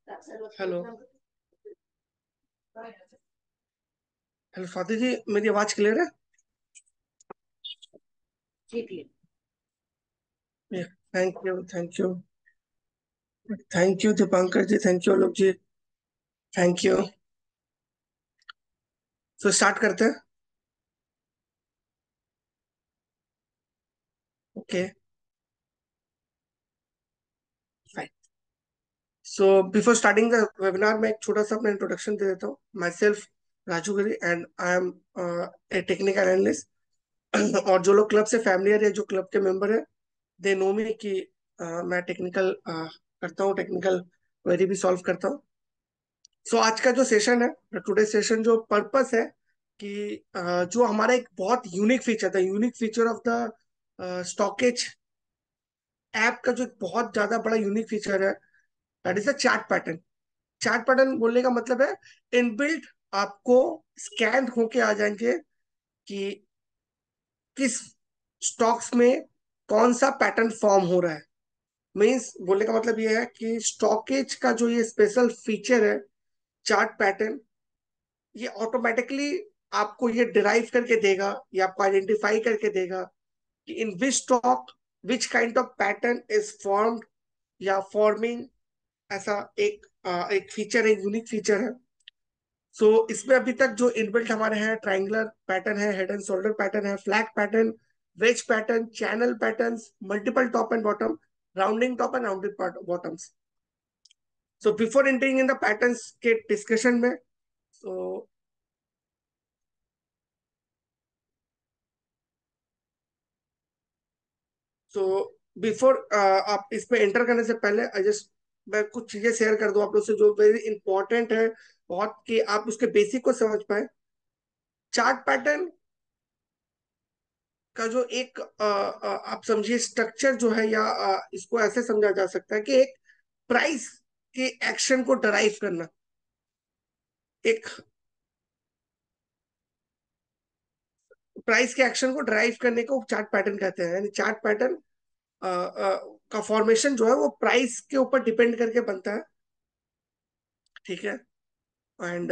Hello. Hello Swati ji, मेरी आवाज clear है? जी ठीक। Thank you, thank you. Thank you Deepankar ji, thank you Alok ji, thank you. तो स्टार्ट करते हैं। Okay, fine. So before starting the webinar में एक छोटा सा अपना इंट्रोडक्शन दे देता हूँ। Myself Raju Giri and I am a technical analyst. और जो लोग क्लब से फैमिलियर है, जो क्लब के मेंबर है, दे नो मी कि मैं टेक्निकल करता हूँ, टेक्निकल क्वेरी भी सॉल्व करता हूँ। सो आज का जो सेशन है, टुडे सेशन जो पर्पस है कि जो हमारा एक बहुत यूनिक फीचर था, unique feature of the stockage app का, जो एक बहुत ज्यादा बड़ा यूनिक फीचर है, that is the chart pattern. Chart pattern बोलने का मतलब है इनबिल्ट आपको स्कैन होके आ जाएंगे कि किस स्टॉक्स में कौन सा पैटर्न फॉर्म हो रहा है। मीन्स बोलने का मतलब ये है कि स्टॉकेज का जो ये स्पेशल फीचर है, चार्ट पैटर्न, ये ऑटोमेटिकली आपको ये डिराइव करके देगा, ये आपको आइडेंटिफाई करके देगा कि in which stock which kind of pattern is formed या फॉर्मिंग। ऐसा एक फीचर है, यूनिक फीचर है। सो इसमें अभी तक जो इनबिल्ट हमारे हैं, ट्रायंगुलर पैटर्न है, हेड एंड शोल्डर पैटर्न है, flag pattern, wedge pattern, channel patterns, multiple top and bottom, rounding top and rounded bottoms. So before entering in the patterns के डिस्कशन में, सो सो बिफोर आप इस पे enter करने से पहले आई जस्ट, मैं कुछ चीजें शेयर कर दूं आप लोग से जो वेरी इंपॉर्टेंट है बहुत, कि आप उसके बेसिक को समझ पाए। चार्ट पैटर्न का जो एक आप समझिए स्ट्रक्चर जो है, या इसको ऐसे समझा जा सकता है कि एक प्राइस के एक्शन को डराइव करना, एक प्राइस के एक्शन को ड्राइव करने को चार्ट पैटर्न कहते हैं। यानी चार्ट पैटर्न का फॉर्मेशन जो है वो प्राइस के ऊपर डिपेंड करके बनता है। ठीक है। एंड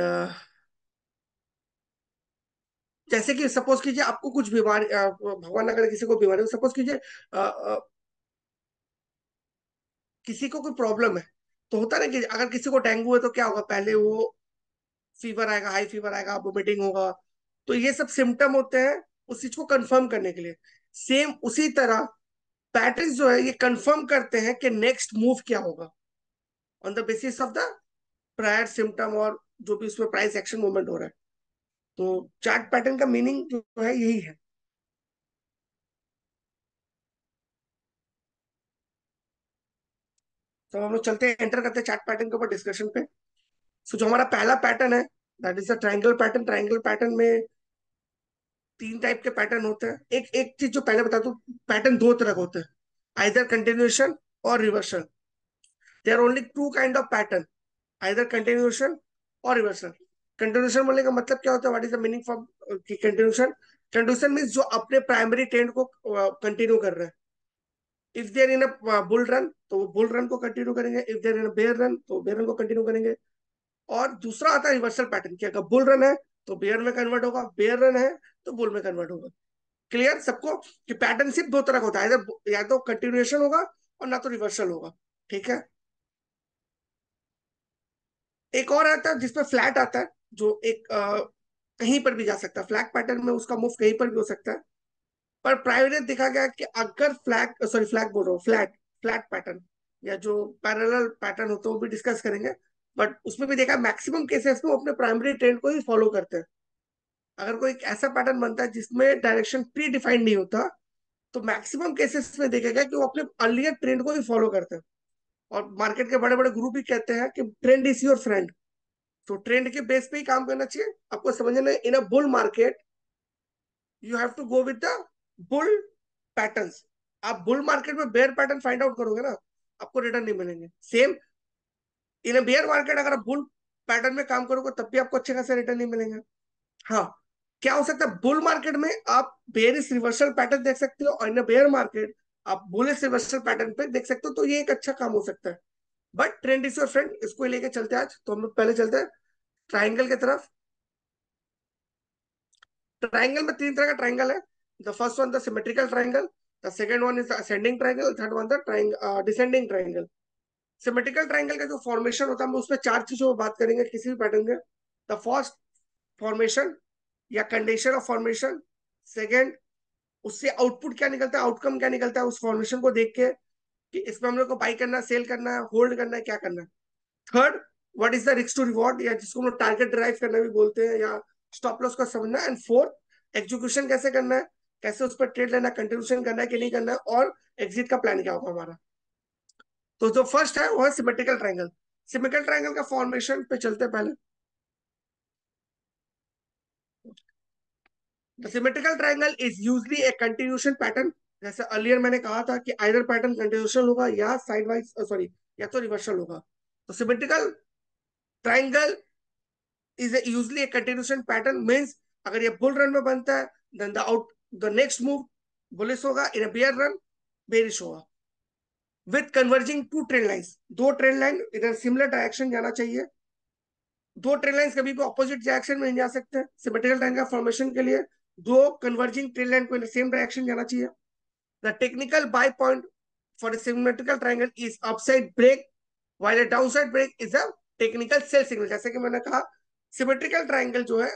जैसे कि सपोज कीजिए आपको कुछ बीमारी, भगवान अगर किसी को बीमारी हो, सपोज कीजिए किसी को कोई प्रॉब्लम है, तो होता है ना कि अगर किसी को डेंगू है तो क्या होगा, पहले वो फीवर आएगा, हाई फीवर आएगा, वोमिटिंग होगा। तो ये सब सिम्टम होते हैं उस चीज को कंफर्म करने के लिए। सेम उसी तरह पैटर्न्स जो है ये कंफर्म करते हैं कि नेक्स्ट मूव क्या होगा, on the basis of the prior symptom, और जो भी उसमें प्राइस एक्शन मूवमेंट हो रहा है। तो चार्ट पैटर्न का मीनिंग जो है यही है। तो हम लोग चलते हैं, एंटर करते हैं चार्ट पैटर्न के ऊपर डिस्कशन पे। सो जो हमारा पहला पैटर्न है, that is the triangle pattern. Triangle pattern में तीन टाइप के पैटर्न होते हैं। एक एक चीज जो पहले बता दूं, पैटर्न दो तरह के होते हैं, आइदर कंटिन्यूएशन और reversal. There are only two kind of pattern, either continuation और रिवर्सल। कंटिन्यूएशन बोलने का मतलब क्या होता है, what is the meaning for continuation? Continuation means जो अपने प्राइमरी ट्रेंड को कंटिन्यू कर रहे हैं। If they're in a bull run तो वो बुल रन को कंटिन्यू करेंगे, if they're in a bear run तो बेयर रन को कंटिन्यू करेंगे। और दूसरा आता है रिवर्सल पैटर्न, कि अगर बुल रन है तो बेयर में कन्वर्ट होगा, बेयर रन है तो बुल में कन्वर्ट होगा। क्लियर सबको कि पैटर्न सिर्फ दो तरह का होता है, या तो कंटिन्यूएशन होगा और ना तो रिवर्सल होगा। ठीक है। एक और आता है जिसमें फ्लैट आता है, जो एक कहीं पर भी जा सकता है, फ्लैग पैटर्न में उसका मूव कहीं पर भी हो सकता है। पर प्रायोरिटी देखा गया कि अगर फ्लैग, सॉरी फ्लैग बोल रहा हूँ, फ्लैट फ्लैट पैटर्न या जो पैरेलल पैटर्न होता है वो भी डिस्कस करेंगे। बट उसमें भी देखा मैक्सिमम केसेस में वो अपने प्राइमरी ट्रेंड को ही फॉलो करते हैं। अगर कोई एक ऐसा पैटर्न बनता है जिसमें डायरेक्शन प्री डिफाइंड नहीं होता, तो मैक्सिमम केसेस में देखा गया कि वो अपने अर्लियर ट्रेंड को ही फॉलो करते हैं। और मार्केट के बड़े बड़े ग्रुप भी कहते हैं कि ट्रेंड इज योर फ्रेंड। तो ट्रेंड के बेस पे ही काम करना चाहिए आपको। समझना, in a bull market you have to go with the bull patterns. आप बुल मार्केट में बेयर पैटर्न फाइंड आउट करोगे ना, आपको रिटर्न नहीं मिलेंगे। Same in a bear market, अगर आप बुल पैटर्न में काम करोगे तब भी आपको अच्छे खासे रिटर्न नहीं मिलेंगे। हाँ, क्या हो सकता है, बुल मार्केट में आप बेयरिश रिवर्सल पैटर्न देख सकते हो, और इन बेयर मार्केट आप बुलिश रिवर्सल पैटर्न पे देख सकते हो। तो ये एक अच्छा काम हो सकता है। But trend is your friend, इसको ही लेके चलते हैं आज। तो हम लोग पहले चलते हैं ट्राइंगल की तरफ। ट्राइंगल में तीन तरह का ट्राइंगल है। The first one the symmetrical triangle, the second one is ascending triangle, third one the descending triangle. Symmetrical triangle का जो फॉर्मेशन होता है, हम उसमें चार चीजों पर बात करेंगे किसी भी पैटर्न के। द फर्स्ट, फॉर्मेशन या कंडीशन ऑफ फॉर्मेशन। सेकेंड, उससे आउटपुट क्या निकलता है, आउटकम क्या निकलता है उस फॉर्मेशन को देख के, कि इसमें हम लोग को बाई करना है, सेल करना है, होल्ड करना है, क्या करना है। Third, what is the risk to reward, या जिसको हम लोग टारगेट ड्राइव करना भी बोलते हैं, या स्टॉप लॉस का समझना। एंड फोर्थ, एग्जीक्यूशन कैसे करना है, कैसे उस पर ट्रेड लेना, कंट्रीब्यूशन करना है कि नहीं करना है, और एग्जिट का प्लान क्या होगा हमारा। तो जो फर्स्ट है वो है सिमेट्रिकल ट्रायंगल। सिमेट्रिकल ट्रायंगल का फॉर्मेशन पे चलते हैं पहले। The symmetrical triangle is usually a continuation pattern. जैसे अर्लियर मैंने कहा था कि आइदर पैटर्न कंटिन्यूशन होगा या साइड वाइज, सॉरी, या तो रिवर्सल होगा। तो symmetrical triangle is usually a continuation pattern, means अगर ये बुल रन में बनता है, then the next move bullish होगा, इन बियर रन बेरिश होगा। With converging to trend lines, दो ट्रेंड लाइन इधर सिमिलर डायरेक्शन जाना चाहिए। दो ट्रेन लाइंस कभी भी ऑपोजिट डायरेक्शन में नहीं जा सकते सिमेट्रिकल ट्रेन का फॉर्मेशन के लिए। दो कन्वर्जिंग ट्रेन लाइन को सेम डायरेक्शन जाना चाहिए। The technical by point for a symmetrical triangle is upside break, while a downside break is a technical sell signal। जैसे कि मैंने कहा, सिमेट्रिकल ट्राइंगल जो है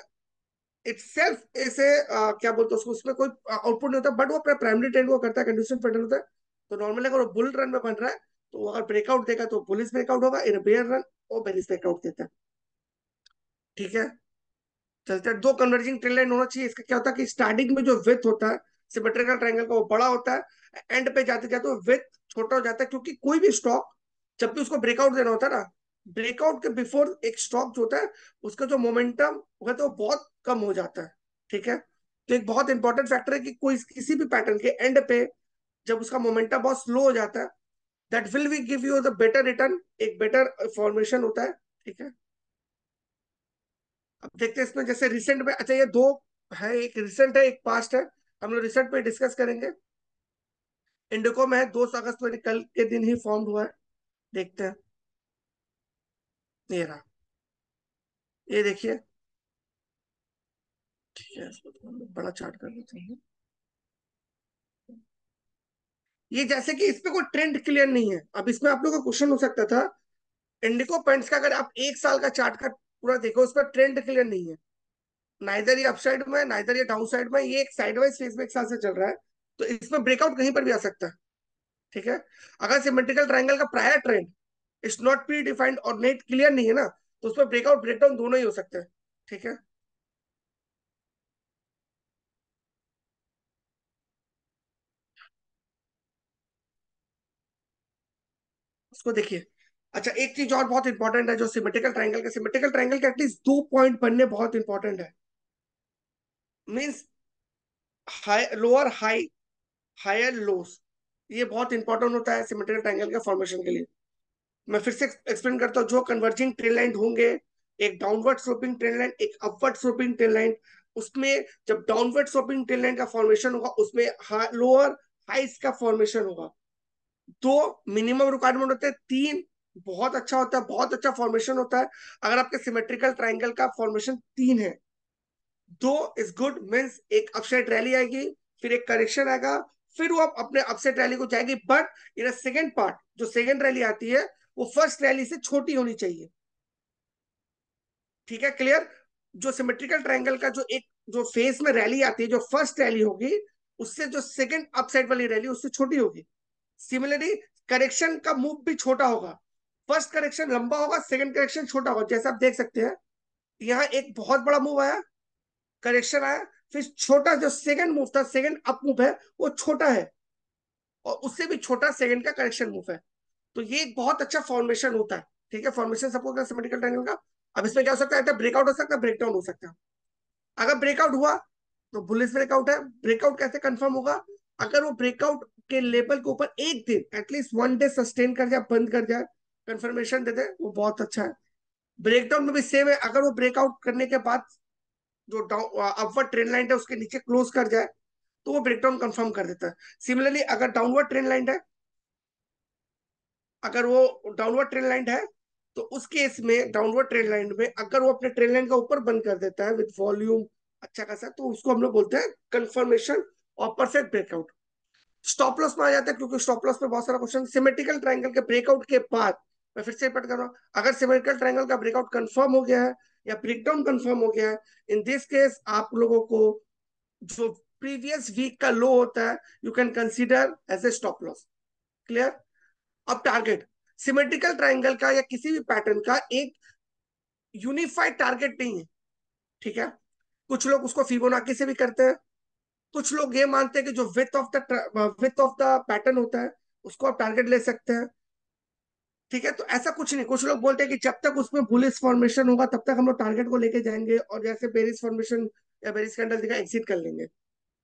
इटसेल्फ ऐसे क्या बोलते हैं उसको, उसमें कोई आउटपुट नहीं होता, बट वो अपना प्राइमरी ट्रेंड को करता है, कंडीशन पैटर्न होता है। तो नॉर्मली अगर वो बुल रन में बन रहा है, तो वो अगर ब्रेकआउट देगा तो बुलिश ब्रेकआउट होगा, इन बेयर रन वो बेरिश ब्रेकआउट देता है। ठीक है, चलते हैं। दो कन्वर्जिंग ट्रेन लाइन होना चाहिए। इसका क्या होता है कि स्टार्टिंग में जो विथ होता है सिमेट्रिकल ट्रायंगल का वो बड़ा होता है, एंड पे जाते जाते वो विथ छोटा हो जाता है, क्योंकि कोई भी स्टॉक जब भी उसको ब्रेकआउट देना होता है ना, ब्रेकआउट के बिफोर एक स्टॉक जो होता है उसका जो मोमेंटम होता है वो बहुत कम हो जाता है। ठीक है, तो एक बहुत इंपॉर्टेंट फैक्टर है कि कोई किसी भी पैटर्न के एंड पे जब उसका मोमेंटम बहुत स्लो हो जाता है, that will we give you the better return, एक बेटर फॉर्मेशन होता है। ठीक है, अब देखते हैं इसमें जैसे रिसेंट में, अच्छा ये दो है, एक रिसेंट है एक पास्ट है। हम लोग रिसेंट पे डिस्कस करेंगे। इंडिको में है 2 अगस्त में, कल के दिन ही फॉर्म हुआ है। देखते हैं, ये रहा, ये देखिए। ठीक है, इसको तो हम लोग बड़ा चार्ट कर देते हैं। ये जैसे कि इस पे कोई ट्रेंड क्लियर नहीं है। अब इसमें आप लोगों का क्वेश्चन हो सकता था, इंडिको पेंट्स का अगर आप 1 साल का चार्ट का पूरा देखो, उस पर ट्रेंड क्लियर नहीं है। नाइदर ये अपसाइड में, नाइदर ये डाउन साइड में, ये एक साइडवाइज फेज में 1 साल से चल रहा है। तो इसमें ब्रेकआउट कहीं पर भी आ सकता है। ठीक है, अगर सिमेट्रिकल ट्रायंगल का prior trend it's not pre defined और नेट क्लियर नहीं है ना, तो उसमें ब्रेकआउट ब्रेकडाउन दोनों ही हो सकते हैं। ठीक है, उसको देखिए। अच्छा, एक चीज और बहुत इंपॉर्टेंट है जो सिमेट्रिकल ट्रायंगल के एटलीस्ट 2 पॉइंट बनने बहुत इंपॉर्टेंट है। Means high lower high, higher lows, ये बहुत इंपॉर्टेंट होता है सिमेट्रिकल ट्रायंगल के फॉर्मेशन के लिए। मैं फिर से एक्सप्लेन करता हूँ। जो कन्वर्जिंग ट्रेन लाइन होंगे, एक डाउनवर्ड स्लोपिंग ट्रेन लाइन, एक अपवर्ड स्लोपिंग ट्रेन लाइन, उसमें जब डाउनवर्ड स्लोपिंग ट्रेन लाइन का फॉर्मेशन होगा, उसमें लोअर हाइस का फॉर्मेशन होगा। दो मिनिमम रिक्वायरमेंट होते हैं, तीन बहुत अच्छा होता है, बहुत अच्छा फॉर्मेशन होता है। अगर आपके सिमेट्रिकल ट्राइंगल का फॉर्मेशन तीन है, दो इज गुड, मीन्स एक अपसाइड रैली आएगी, फिर एक करेक्शन आएगा, फिर वो अपने अपसेट रैली को जाएगी। बट इन सेकेंड पार्ट, जो सेकेंड रैली आती है, वो फर्स्ट रैली से छोटी होनी चाहिए। ठीक है, क्लियर। जो सिमेट्रिकल ट्रायंगल का जो एक जो फेस में रैली आती है, जो फर्स्ट रैली होगी, उससे जो सेकंड अपसाइड वाली रैली उससे छोटी होगी। सिमिलरली करेक्शन का मूव भी छोटा होगा। फर्स्ट करेक्शन लंबा होगा, सेकंड करेक्शन छोटा होगा। जैसे आप देख सकते हैं, यहाँ एक बहुत बड़ा मूव आया, करेक्शन आया, फिर छोटा जो सेकंड मूव था, सेकंड अप मूव है, वो छोटा है, और उससे भी छोटा सेकंड का करेक्शन मूव है। तो ये एक बहुत अच्छा फॉर्मेशन होता है। ठीक है, फॉर्मेशन सपोज का सिमेट्रिकल ट्रायंगल का। अब इसमें क्या हो सकता है, ब्रेकआउट हो सकता है, ब्रेकडाउन हो सकता है। अगर ब्रेकआउट हुआ तो बुलिश ब्रेकआउट है। ब्रेकआउट कैसे कंफर्म होगा, अगर वो ब्रेकआउट के लेवल के ऊपर एक दिन एटलीस्ट 1 डे सस्टेन कर जाए, बंद कर जाए, कंफर्मेशन दे दे, वो बहुत अच्छा है। ब्रेकडाउन में भी सेम है, अगर वो ब्रेकआउट करने के बाद जो अपवर्ड ट्रेंड लाइन है उसके नीचे क्लोज कर जाए, तो वो ब्रेकडाउन कंफर्म कर देता है। सिमिलरली अगर डाउनवर्ड ट्रेंड लाइन है, अगर वो डाउनवर्ड ट्रेंड लाइन है, तो उस केस में डाउनवर्ड ट्रेंड लाइन में अगर वो अपने ट्रेंड लाइन का ऊपर बंद कर देता है विद वॉल्यूम अच्छा खासा, तो उसको हम लोग बोलते हैं कंफर्मेशन और परफेक्ट ब्रेकआउट। स्टॉप लॉस में आ जाता है, क्योंकि स्टॉप लॉस में बहुत सारा क्वेश्चन सिमेट्रिकल ट्रायंगल के ब्रेकआउट के बाद, मैं फिर से रिपीट कर रहा हूँ, अगर सिमेट्रिकल ट्रायंगल का ब्रेकआउट कंफर्म हो गया है या ब्रेकडाउन कंफर्म हो गया है, इन दिस केस आप लोगों को जो प्रीवियस वीक का लो होता है you can consider as a stop loss. Clear? अब टारगेट, सिमेट्रिकल ट्रायंगल का या किसी भी पैटर्न का एक यूनिफाइड टारगेट नहीं है। ठीक है? कुछ लोग उसको फिबोनाची से भी करते हैं, कुछ लोग ये मानते हैं कि जो विथ ऑफ द पैटर्न होता है उसको आप टारगेट ले सकते हैं। ठीक है? तो ऐसा कुछ नहीं, कुछ लोग बोलते हैं कि जब तक उसमें बुलिश फॉर्मेशन होगा तब तक हम लोग टारगेट को लेके जाएंगे, और जैसे बेरिश फॉर्मेशन या बेरिश कैंडल दिखा एग्जिट कर लेंगे।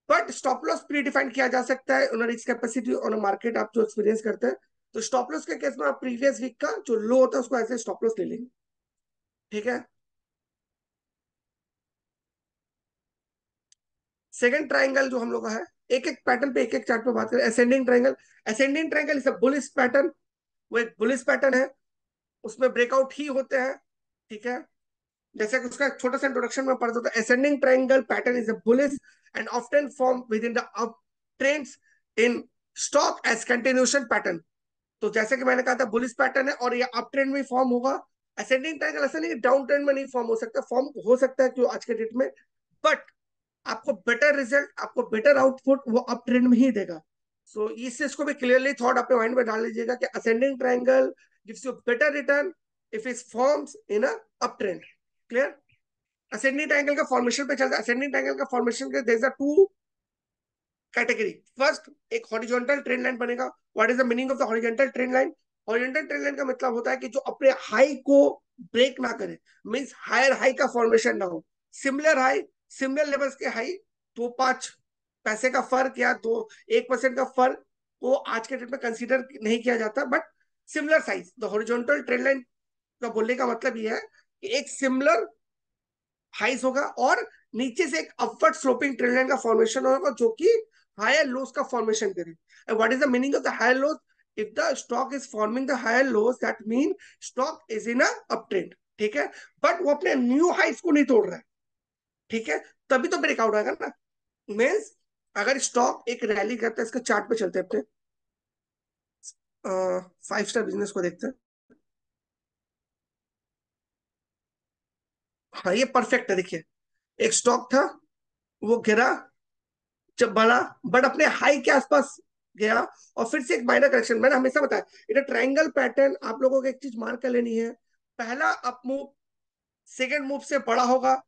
But stop loss pre define किया जा सकता है on risk capacity on market, आप जो एक्सपीरियंस करते हैं। तो स्टॉप लॉस के केस में आप प्रीवियस वीक का जो लो होता है उसको ऐसे स्टॉप लॉस ले लेंगे। ठीक है? सेकंड ट्राइंगल जो हम लोग का है, एक एक पैटर्न पे एक एक चार्ट पे बात करें। Ascending triangle, ascending triangle is a bullish pattern, वो एक बुलिश पैटर्न है, उसमें ब्रेकआउट ही होते हैं। ठीक है? जैसे कि उसका एक छोटा सा इंट्रोडक्शन में पढ़ देता हूं। Ascending triangle pattern is a bullish and often form within the up trends in stock as continuation pattern. तो जैसे कि मैंने कहा था बुलिश पैटर्न है और ये अप ट्रेंड में फॉर्म होगा। असेंडिंग ट्रायंगल ऐसा नहीं डाउन ट्रेंड में नहीं फॉर्म हो सकता, फॉर्म हो सकता है क्यों आज के डेट में, बट आपको बेटर रिजल्ट, आपको बेटर आउटपुट वो अप ट्रेंड में ही देगा। सो इस चीज को भी क्लियरली थॉट अपने माइंड में डाल लीजिएगा कि ascending triangle gives you better return if it forms in a up trend. Clear? Ascending triangle का फॉर्मेशन पे चलता है। असेंडिंग ट्रायंगल का फॉर्मेशन के there are two category. First, एक हॉरिजॉन्टल ट्रेंड लाइन बनेगा। What is the meaning of the horizontal trend line? Horizontal trend line का मतलब होता है कि जो अपने हाई को ब्रेक ना करे, मींस हायर हाई का फॉर्मेशन ना हो। सिमिलर हाई, सिमिलर लेवल्स के हाई, 2-5 पैसे का फर्क या 1% का फर्क को आज के डेट में कंसीडर नहीं किया जाता, but similar size. The horizontal trend line का बोलने का मतलब यह है कि एक सिमिलर हाइस होगा और नीचे से एक अपवर्ड स्लोपिंग ट्रेंड लाइन का फॉर्मेशन होगा जो कि हायर लोस का फॉर्मेशन करे। What is the meaning of the higher lows? If the stock is forming the higher lows that mean stock is in a up trend. ठीक है? But वो अपने न्यू हाइस को नहीं तोड़ रहा है। ठीक है? तभी तो ब्रेकआउट आएगा ना। मीन्स अगर स्टॉक एक रैली करता है, इसके चार्ट पे चलते हैं अपने 5 स्टार बिजनेस को देखते हैं। हाँ, ये परफेक्ट है। देखिए, एक स्टॉक था, वो गिरा, जब बढ़ा, बट अपने हाई के आसपास गया, और फिर से एक माइनर करेक्शन। मैंने हमेशा बताया इट ट्रायंगल पैटर्न, आप लोगों को एक चीज मार्क कर लेनी है। पहला अप मूव सेकंड मूव से बड़ा होगा,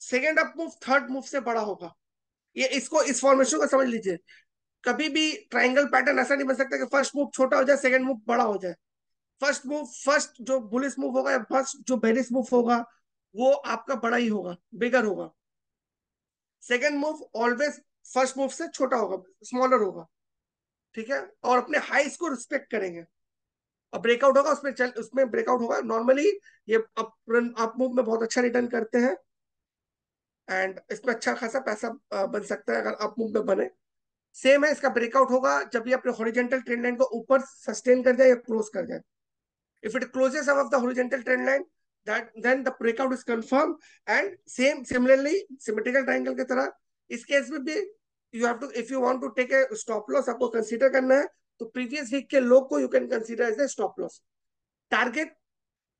second up move third move से बड़ा होगा। ये इसको इस फॉर्मेशन को समझ लीजिए। कभी भी ट्रायंगल पैटर्न ऐसा नहीं बन सकता कि फर्स्ट मूव छोटा हो जाए सेकंड मूव बड़ा हो जाए। फर्स्ट मूव, फर्स्ट जो बुलिश मूव होगा या फर्स्ट जो बेरिश मूव होगा वो आपका बड़ा ही होगा, बिगर होगा। Second move always first move से छोटा होगा, स्मॉलर होगा। ठीक है? और अपने हाइस को रिस्पेक्ट करेंगे। और ब्रेकआउट होगा उसमें, चल उसमें ब्रेकआउट होगा नॉर्मली। ये अप मूव में बहुत अच्छा रिटर्न करते हैं, एंड इसमें अच्छा खासा पैसा बन सकता है अगर अप मूव में बने। सेम है, इसका ब्रेकआउट होगा जब ये अपने हॉरिजॉन्टल ट्रेंड लाइन को ऊपर सस्टेन कर जाए या क्लोज कर जाए। If it closes above the horizontal trend line, that then the breakout is confirmed। and similarly symmetrical triangle की तरह इस केस में भी you have to, if you want to take a stop loss, आपको consider करना है तो previous week के लो को you can consider as a stop loss. Target,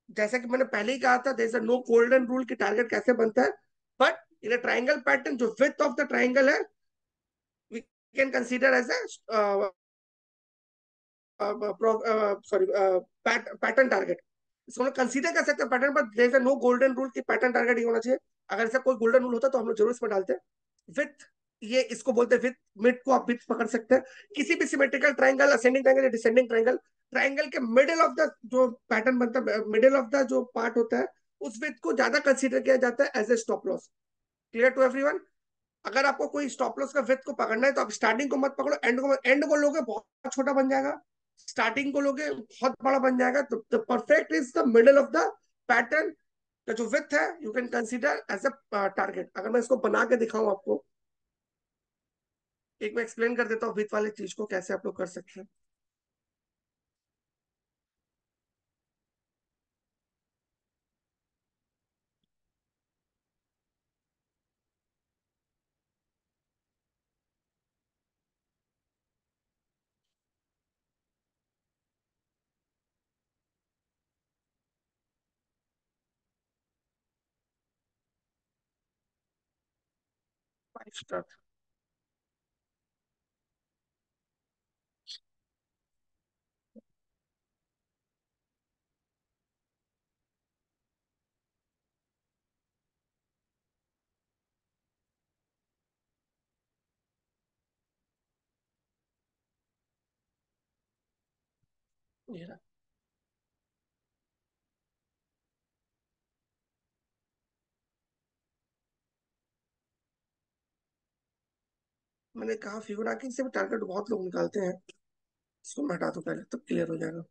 जैसा कि मैंने पहले ही कहा था, there is no golden rule कि टारगेट कैसे बनता है, but in a triangle pattern जो विड्थ ऑफ द ट्रायंगल है we can consider as a sorry pattern target. इसको हम लोग कंसीडर कर सकते हैं pattern, but there is no golden rule कि पैटर्न टारगेट ही होना चाहिए। अगर ऐसा कोई गोल्डन रूल होता तो हम लोग जरूर इसमें डालते। विथ, ये इसको बोलते हैं विथ, मिड को आप विथ पकड़ सकते हैं। किसी भी सिमेट्रिकल ट्रायंगल, असेंडिंग ट्रायंगल या डिसेंडिंग ट्रायंगल, ट्रायंगल के मिडिल ऑफ द जो पैटर्न बनता है, मिडिल ऑफ द जो पार्ट होता है, उस विथ को ज्यादा कंसीडर किया जाता है as a stop loss. Clear to everyone? अगर आपको कोई स्टॉप लॉस का विथ को पकड़ना है तो आप स्टार्टिंग को मत पकड़ो, एंड को लोगे बहुत छोटा बन जाएगा, स्टार्टिंग को लोगे बहुत बड़ा बन जाएगा। तो the perfect is the middle of the pattern का जो विथ है you can consider as a target. अगर मैं इसको बना के दिखाऊं आपको, एक मैं एक्सप्लेन कर देता हूँ विथ वाली चीज को कैसे आप लोग कर सकते हैं। स्टार्ट। ये रहा। मैंने कहा फिबोनाची से भी टारगेट बहुत लोग निकालते हैं। इसको मैं हटा दूं पहले, तब क्लियर हो जाएगा।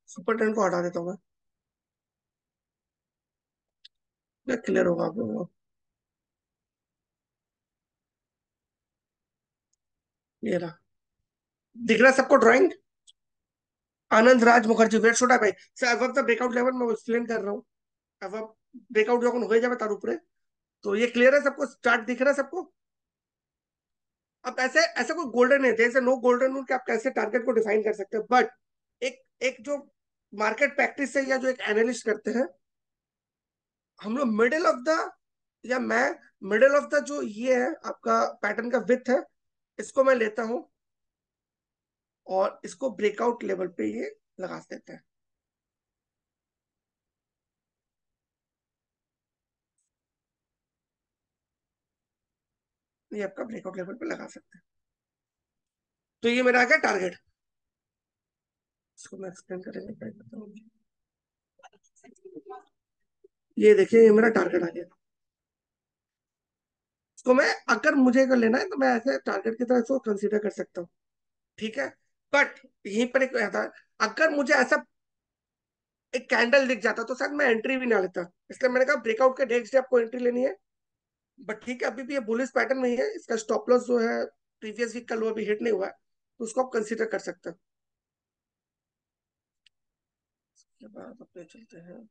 सुपर ट्रेंड को हटा देता हूँ मैं, क्लियर होगा आप लोगों को। ये रहा। दिख रहा है सबको ड्राइंग? आनंद राज मुखर्जी, वेट छोटा भाई। सर अब तक ब्रेकआउट लेवल मैं एक्सप्लेन कर रहा हूँ। अब ब्रेकआउट যখন হয়ে যাবে তার উপরে, तो ये क्लियर है सबको, चार्ट दिख रहा है सबको? अब ऐसे ऐसा कोई गोल्डन है, जैसे नो गोल्डन रूल कि आप कैसे टारगेट को डिफाइन कर सकते हैं, बट एक एक जो मार्केट प्रैक्टिस है या जो एक एनालिस्ट करते हैं, हम लोग मिडिल ऑफ द, या मैं मिडिल ऑफ द जो ये है आपका पैटर्न का विथ है, इसको मैं लेता हूं और इसको ब्रेकआउट लेवल पे ये लगा देते हैं। ये आपका ब्रेकआउट लेवल पे लगा सकते हैं। तो ये मेरा आ गया टारगेट। इसको मैं एक्सप्लेन करेंगे क्या करता हूँ। ये देखिए, ये मेरा टारगेट आ गया। इसको मैं, अगर मुझे अगर लेना है तो मैं ऐसे टारगेट की तरह इसको कंसीडर कर सकता हूँ। ठीक है। बट यहीं पर एक आता है, अगर मुझे ऐसा एक कैंडल दिख जाता तो शायद मैं एंट्री भी ना लेता। इसलिए मैंने कहा ब्रेकआउट के नेक्स्ट डे आपको एंट्री लेनी है। बट ठीक है, अभी भी ये बुलिश पैटर्न में ही है। इसका स्टॉप लॉस जो है प्रीवियस वीक का लो अभी हिट नहीं हुआ है, तो उसको आप कंसीडर कर सकते हैं। उसके बाद अपने चलते हैं।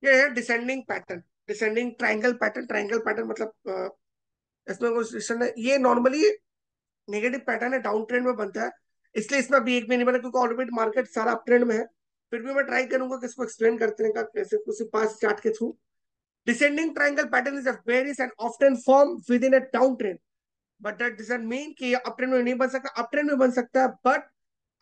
ये है descending pattern, descending triangle pattern. Triangle pattern मतलब इसमें कुछ डिसीजन है, ये नॉर्मली नेगेटिव पैटर्न है, डाउन ट्रेंड में बनता है। इसलिए इसमें अभी एक भी नहीं बना, क्योंकि ऑलरेडी मार्केट सारा अप ट्रेंड में है। फिर भी मैं ट्राई करूंगा कि इसको एक्सप्लेन करते हैं का कैसे, उसी पांच चार्ट के through. Descending triangle pattern is a various and often form with in a down trend, but that doesn't mean कि अप ट्रेंड में नहीं बन सकता। अप ट्रेंड में बन सकता है, बट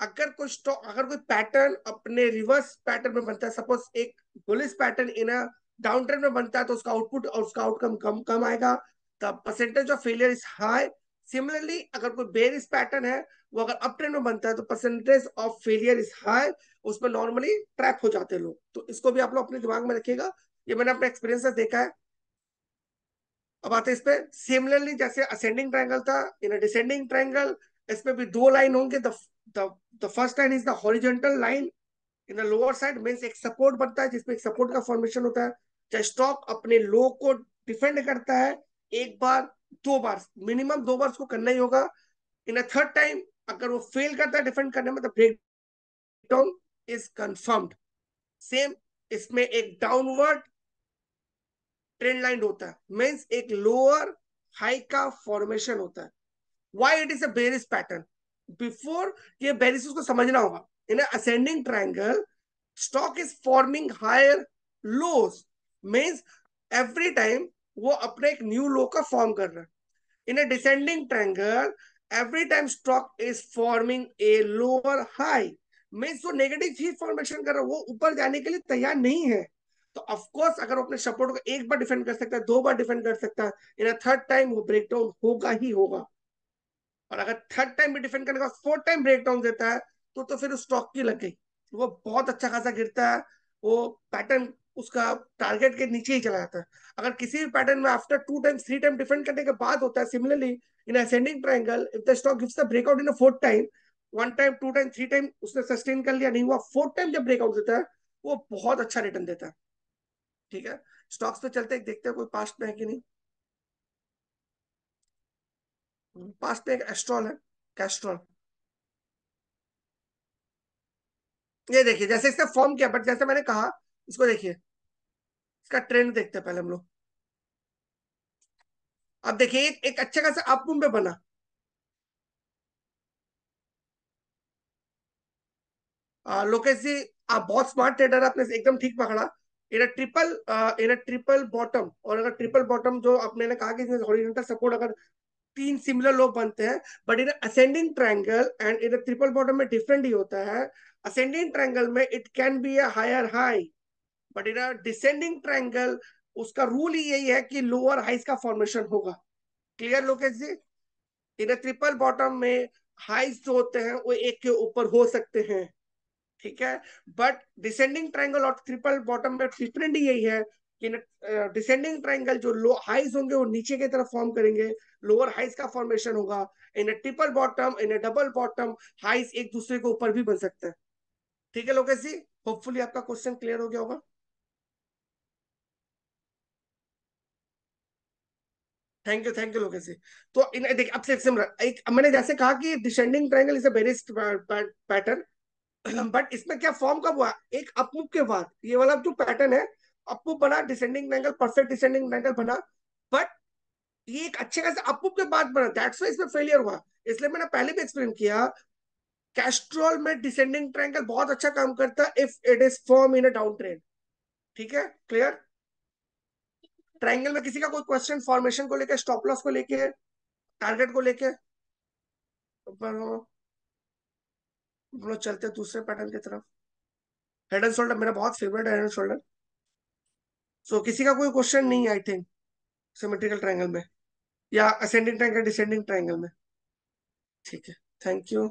अगर कोई स्टॉक, अगर कोई पैटर्न अपने रिवर्स पैटर्न में बनता है, सपोज एक bullish pattern in a down trend में बनता है, तो उसका आउटपुट और उसका आउटकम कम कम आएगा। The percentage of failure is high. Similarly अगर कोई बेरिश पैटर्न है, वो अगर अप ट्रेंड में बनता है, तो percentage of failure is high. उसमें नॉर्मली ट्रैप हो जाते हैं लोग, तो इसको भी आप लोग अपने दिमाग में रखिएगा। ये मैंने अपने एक्सपीरियंस से देखा है। अब आते हैं इस पे। सिमिलरली जैसे असेंडिंग ट्रायंगल था, इन डिसेंडिंग ट्रायंगल इसमें भी दो लाइन होंगे। The the first line is the horizontal line in the lower side, means एक सपोर्ट बनता है जिसमें एक सपोर्ट का फॉर्मेशन होता है। चाहे स्टॉक अपने लो को डिफेंड करता है एक बार, दो बार, मिनिमम दो बार उसको करना ही होगा। इन अ थर्ड टाइम अगर वो फेल करता है डिफेंड करने में, तो break down is confirmed. Same इसमें एक डाउनवर्ड ट्रेंड लाइन होता है, मींस एक लोअर हाई का फॉर्मेशन होता है। Why it is a bearish pattern? Before ये बेरिस को समझना होगा। In ascending triangle stock is forming higher lows, means every time वो अपने एक न्यू लो का फॉर्म कर रहा है। In a descending triangle every time stock is forming a lower high, means वो नेगेटिव ही फॉर्मेशन कर रहा है, वो ऊपर जाने के लिए तैयार नहीं है। तो ऑफकोर्स अगर वो अपने सपोर्ट को एक बार डिफेंड कर सकता है, दो बार डिफेंड कर सकता है, इन अ थर्ड टाइम वो ब्रेकडाउन होगा ही होगा। और अगर थर्ड टाइम भी डिफेंड करने का फोर्थ टाइम ब्रेकडाउन देता है, तो फिर उस स्टॉक की लग गई, वो बहुत अच्छा खासा गिरता है। वो पैटर्न उसका टारगेट के नीचे ही चला जाता है। अगर किसी भी पैटर्न में after two time three time defend करने के बाद होता है, similarly in ascending triangle if the stock gives the breakout in a fourth time, one time two time three time उसने सस्टेन कर लिया, नहीं हुआ, फोर्थ टाइम जब ब्रेकआउट देता है, वो बहुत अच्छा रिटर्न देता है। ठीक है। स्टॉक्स पे चलते हैं, देखते हैं कोई पास्ट में है कि नहीं। पास में एक एस्ट्रॉल है, कैस्ट्रॉल। ये देखिए जैसे इसने फॉर्म किया, बट जैसे मैंने कहा, इसको देखिए, इसका ट्रेंड देखते हैं पहले हम लोग। अब देखिए एक अच्छे खासा अप मूव में बना। लोकेश जी, आप बहुत स्मार्ट ट्रेडर, आपने एकदम ठीक पकड़ा। इन ट्रिपल बॉटम, और अगर ट्रिपल बॉटम जो आपने ने कहा कि इसमें हॉरिजॉन्टल सपोर्ट अगर तीन सिमिलर लो बनते हैं, but in ascending triangle and in triple bottom में डिफरेंट ही होता है। असेंडिंग ट्रायंगल में it can be a higher high, but in descending triangle उसका रूल ही यही है कि लोअर हाइस का फॉर्मेशन होगा। Clear Lokesh ji? In triple bottom में हाइस जो होते हैं वो एक के ऊपर हो सकते हैं, ठीक है। बट डिसेंडिंग ट्रायंगल और ट्रिपल बॉटम में डिफरेंट ही यही है कि डिसेंडिंग ट्रायंगल जो लो हाइज होंगे वो नीचे की तरफ फॉर्म करेंगे, लोअर हाइज का फॉर्मेशन होगा। In triple bottom, in double bottom, highs एक दूसरे के ऊपर भी बन सकते हैं। ठीक है लोकेश जी, होपफुली आपका क्वेश्चन क्लियर हो गया होगा। थैंक यू लोकेश जी। तो इन देखिए अब से सिमरन, एक मैंने जैसे कहा कि descending triangle is a very pattern, but इसमें क्या फॉर्म कब हुआ? एक अपमूव के बाद ये वाला जो पैटर्न है, अपमूव बना, descending triangle, perfect descending triangle बना, बट ये एक अच्छे खासे अपमूव के बाद बना, दैट्स व्हाई इसमें फेलियर हुआ। इसलिए मैंने पहले भी एक्सप्लेन किया, कैस्ट्रॉल में डिसेंडिंग ट्रायंगल बहुत अच्छा काम करता है if it is form in a down trend. ठीक है, क्लियर? ट्रायंगल में किसी का कोई क्वेश्चन फॉर्मेशन को लेकर, स्टॉप लॉस को लेके, टारगेट को लेके? हम लोग चलते हैं दूसरे पैटर्न की तरफ। हेड एंड शोल्डर मेरा बहुत फेवरेट है, हेड एंड शोल्डर। सो किसी का कोई क्वेश्चन नहीं, आई थिंक, सिमेट्रिकल ट्रायंगल में या असेंडिंग ट्रायंगल डिसेंडिंग ट्रायंगल में। ठीक है, थैंक यू।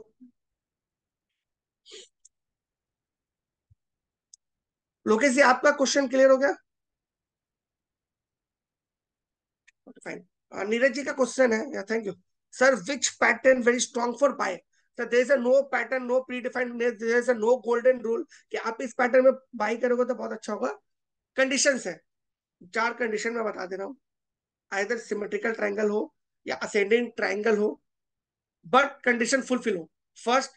लोकेश जी, आपका क्वेश्चन क्लियर हो गया? फाइन। नीरज जी का क्वेश्चन है, या thank you sir, which pattern very strong for buy? Sir there is a no pattern, no predefined, there is a no golden rule कि आप इस पैटर्न में बाई करोगे तो बहुत अच्छा होगा। कंडीशंस है, चार कंडीशन में बता दे रहा हूँ। आइदर सिमेट्रिकल ट्रायंगल हो या असेंडिंग ट्रायंगल हो, बट कंडीशन फुलफिल हो। फर्स्ट,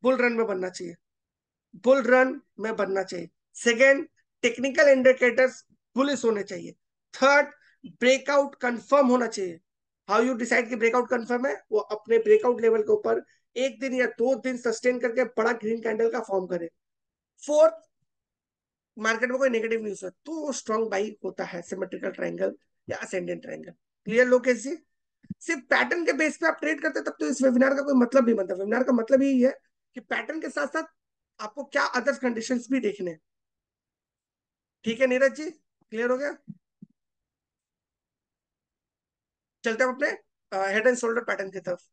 बुल रन में बनना चाहिए, बुल रन में बनना चाहिए। सेकेंड, टेक्निकल इंडिकेटर्स बुलिश होने चाहिए। थर्ड, ब्रेकआउट कंफर्म होना चाहिए। हाउ यू डिसाइड कि ब्रेकआउट कंफर्म है? वो अपने ब्रेकआउट लेवल के ऊपर एक दिन या दो दिन सस्टेन करके बड़ा ग्रीन कैंडल का फॉर्म करे। फोर्थ, मार्केट में कोई नेगेटिव न्यूज है तो वो स्ट्रॉन्ग बाई होता है, सिमेट्रिकल ट्रायंगल या असेंडेंट ट्रायंगल। क्लियर लोकेश जी? सिर्फ पैटर्न के बेस पे आप ट्रेड करते तब तो इस वेबिनार का कोई मतलब नहीं बनता। वेबिनार का मतलब यही है कि पैटर्न के साथ साथ आपको क्या अदर कंडीशंस भी देखने हैं। ठीक है नीरज जी, क्लियर हो गया? चलते हैं अपने हेड एंड शोल्डर पैटर्न की तरफ।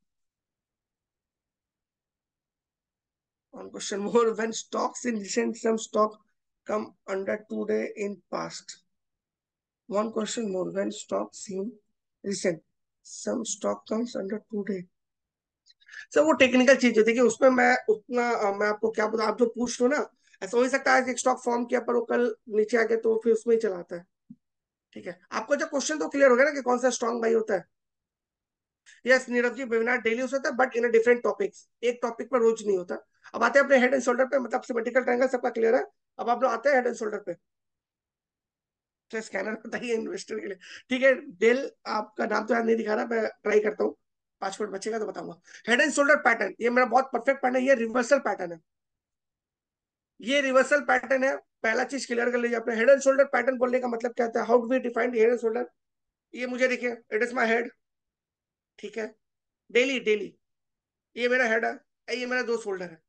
On question more, when stocks in recent, some stock come under 2 day in past. One question more, when stocks in recent, some stock comes under 2 day. Sir वो technical चीज है, देखिए उसमें मैं उतना मैं आपको क्या बताऊं, आप जो पूछ लो ना, ऐसा हो ही सकता है कि एक स्टॉक फॉर्म किया पर वो कल नीचे आ गया तो फिर उसमें ही चलाता है। ठीक है, आपको जो क्वेश्चन तो क्लियर हो गया ना कि कौन सा स्ट्रॉन्ग बाई होता है? यस नीरव जी, वेबिनार डेली होता है बट इन डिफरेंट टॉपिक्स, एक टॉपिक पर रोज नहीं होता। अब आते हैं अपने हेड एंड शोल्डर पे, मतलब सिमेट्रिकल ट्रायंगल सबका क्लियर है। अब आप लोग आते हैं हेड एंड शोल्डर पे। तो स्कैनर बताइए इन्वेस्टर के लिए। ठीक है, डेल आपका नाम तो याद नहीं दिखा रहा, मैं ट्राई करता हूँ, 5 मिनट बचेगा तो बताऊंगा। हेड एंड शोल्डर पैटर्न ये मेरा बहुत परफेक्ट पैटर्न है, ये रिवर्सल पैटर्न है, ये रिवर्सल पैटर्न है। पहला चीज क्लियर कर लीजिए अपने, हेड एंड शोल्डर पैटर्न बोलने का मतलब क्या होता है, how do we define head and shoulder? ये मुझे देखिए, इट इज माई हेड, ठीक है, डेली डेली, ये मेरा हेड है, ये मेरा दो शोल्डर है,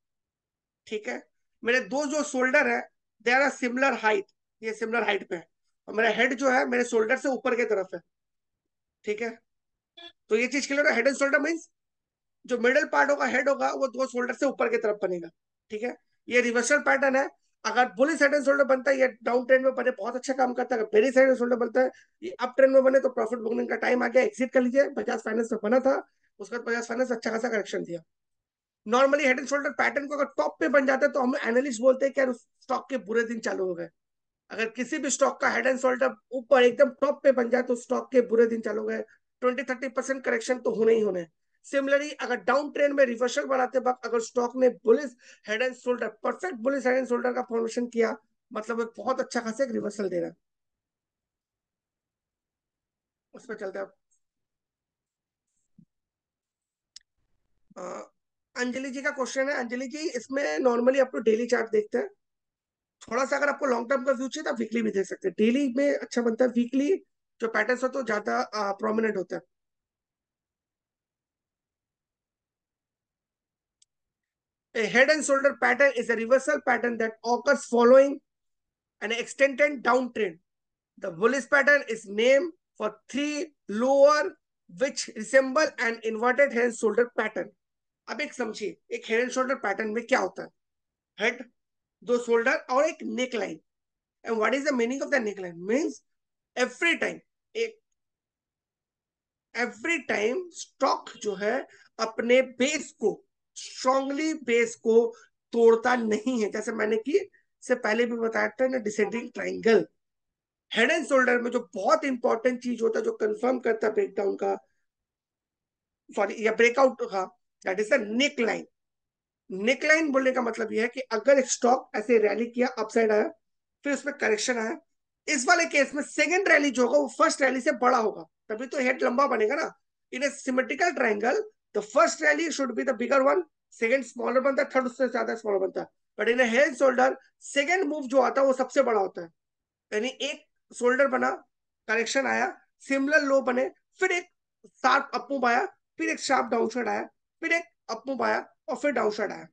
ठीक है। मेरे दो जो शोल्डर है, दे आर सिमिलर हाइट, ये सिमिलर हाइट पे है, और मेरा हेड जो है मेरे शोल्डर से ऊपर की तरफ है, ठीक है। तो ये चीज क्लियर है, हेड एंड शोल्डर मीन्स जो मिडिल पार्ट होगा, हेड होगा, वो दो शोल्डर से ऊपर की तरफ बनेगा, ठीक है। ये रिवर्सल पैटर्न है। अगर बुलिश हेड एंड शोल्डर बनता है, ये डाउन ट्रेंड में बने बहुत अच्छा काम करता है। अगर बेरिश हेड एंड शोल्डर बनता है, ये अप ट्रेंड में बने तो प्रॉफिट बुकिंग का टाइम आ गया, एग्जिट कर लीजिए। बजाज फाइनेंस में बना था, उसके बाद बजाज फाइनेंस अच्छा खासा करेक्शन दिया। Normally head and shoulder pattern को अगर टॉप पे बन जाता है तो हम एनालिस्ट बोलते हैं कि यार स्टॉक के बुरे दिन चालू हो गए। अगर किसी भी स्टॉक का हेड एंड शोल्डर ऊपर एकदम टॉप पे बन जाए तो स्टॉक के बुरे दिन चालू हो गए, 20-30% करेक्शन तो होने ही होने। सिमिलरली अगर डाउन ट्रेंड में रिवर्सल बनाते वक्त अगर स्टॉक ने bullish head and shoulder, perfect bullish head and shoulder का फॉर्मेशन किया, मतलब एक बहुत अच्छा खासा एक रिवर्सल दे रहा है। उस पर चलते हैं। अंजलि जी का क्वेश्चन है। अंजलि जी, इसमें नॉर्मली आप लोग डेली चार्ट देखते हैं। थोड़ा सा अगर आपको लॉन्ग टर्म का व्यू चाहिए तो आप वीकली भी देख सकते हैं। डेली में अच्छा बनता है, वीकली जो पैटर्न हो तो ज्यादा प्रोमिनेंट होता है। A head and shoulder pattern is a reversal pattern that occurs following an extended downtrend. The bullish pattern is named for three lower which resemble an inverted head and shoulder pattern. अब एक समझिए, एक head and shoulder pattern में क्या होता है? Head, दो shoulder और एक neck line. And what is the meaning of the neck line? Means every time, एक एवरी टाइम स्टॉक जो है अपने बेस को, स्ट्रांगली बेस को तोड़ता नहीं है। जैसे मैंने की से पहले भी बताया था ना, descending triangle. Head and shoulder में जो बहुत इंपॉर्टेंट चीज होता है जो कंफर्म करता है ब्रेकडाउन का, सॉरी या ब्रेकआउट का, that is the neck line. Neck line बोलने का मतलब यह है कि अगर एक स्टॉक ऐसे रैली किया, अपसाइड आया, फिर उसमें करेक्शन आया, इस वाले केस में सेकंड रैली जो होगा वो फर्स्ट रैली से बड़ा होगा, तभी तो हेड लंबा बनेगा ना। In a symmetrical triangle the first rally should be the bigger one, second smaller बनता है, थर्ड उससे ज्यादा स्मॉलर बनता है। But in a head shoulder second move जो आता है वो सबसे बड़ा होता है। यानी एक शोल्डर बना, करेक्शन आया, सिमिलर लो बने, फिर एक शार्प अप मूव आया, फिर एक शार्प डाउन साइड आया, फिर एक अप मूव आया, और फिर डाउन साइड आया।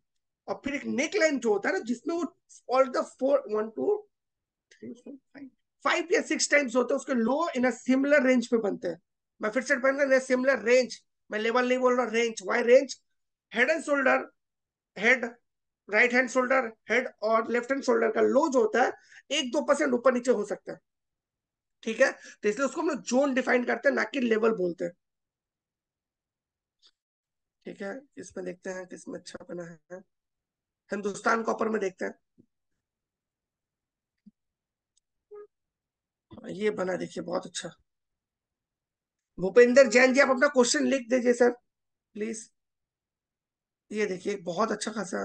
और फिर एक नेक लाइन जो होता है ना, जिसमें वो ऑल द फोर, 1 2 3 4 5, 5 या 6 टाइम्स होते हैं, उसके लो इन अ सिमिलर रेंज पे बनते हैं। मैं फिर से पढ़ूंगा, सिमिलर रेंज, मैं लेवल नहीं बोल रहा, range. Why range? Head and shoulder, head, right hand shoulder head और लेफ्ट हैंड शोल्डर का लो जो होता है 1-2% ऊपर नीचे हो सकता है। ठीक है, तो इसलिए उसको हम लोग जोन डिफाइन करते हैं, ना कि लेवल बोलते हैं। ठीक है, इसमें देखते हैं किसमें अच्छा बना है। हिंदुस्तान कॉपर में देखते हैं। ये बना, देखिए बहुत अच्छा। भूपेंद्र जैन जी, आप अपना क्वेश्चन लिख दीजिए सर, प्लीज। ये देखिए बहुत अच्छा खासा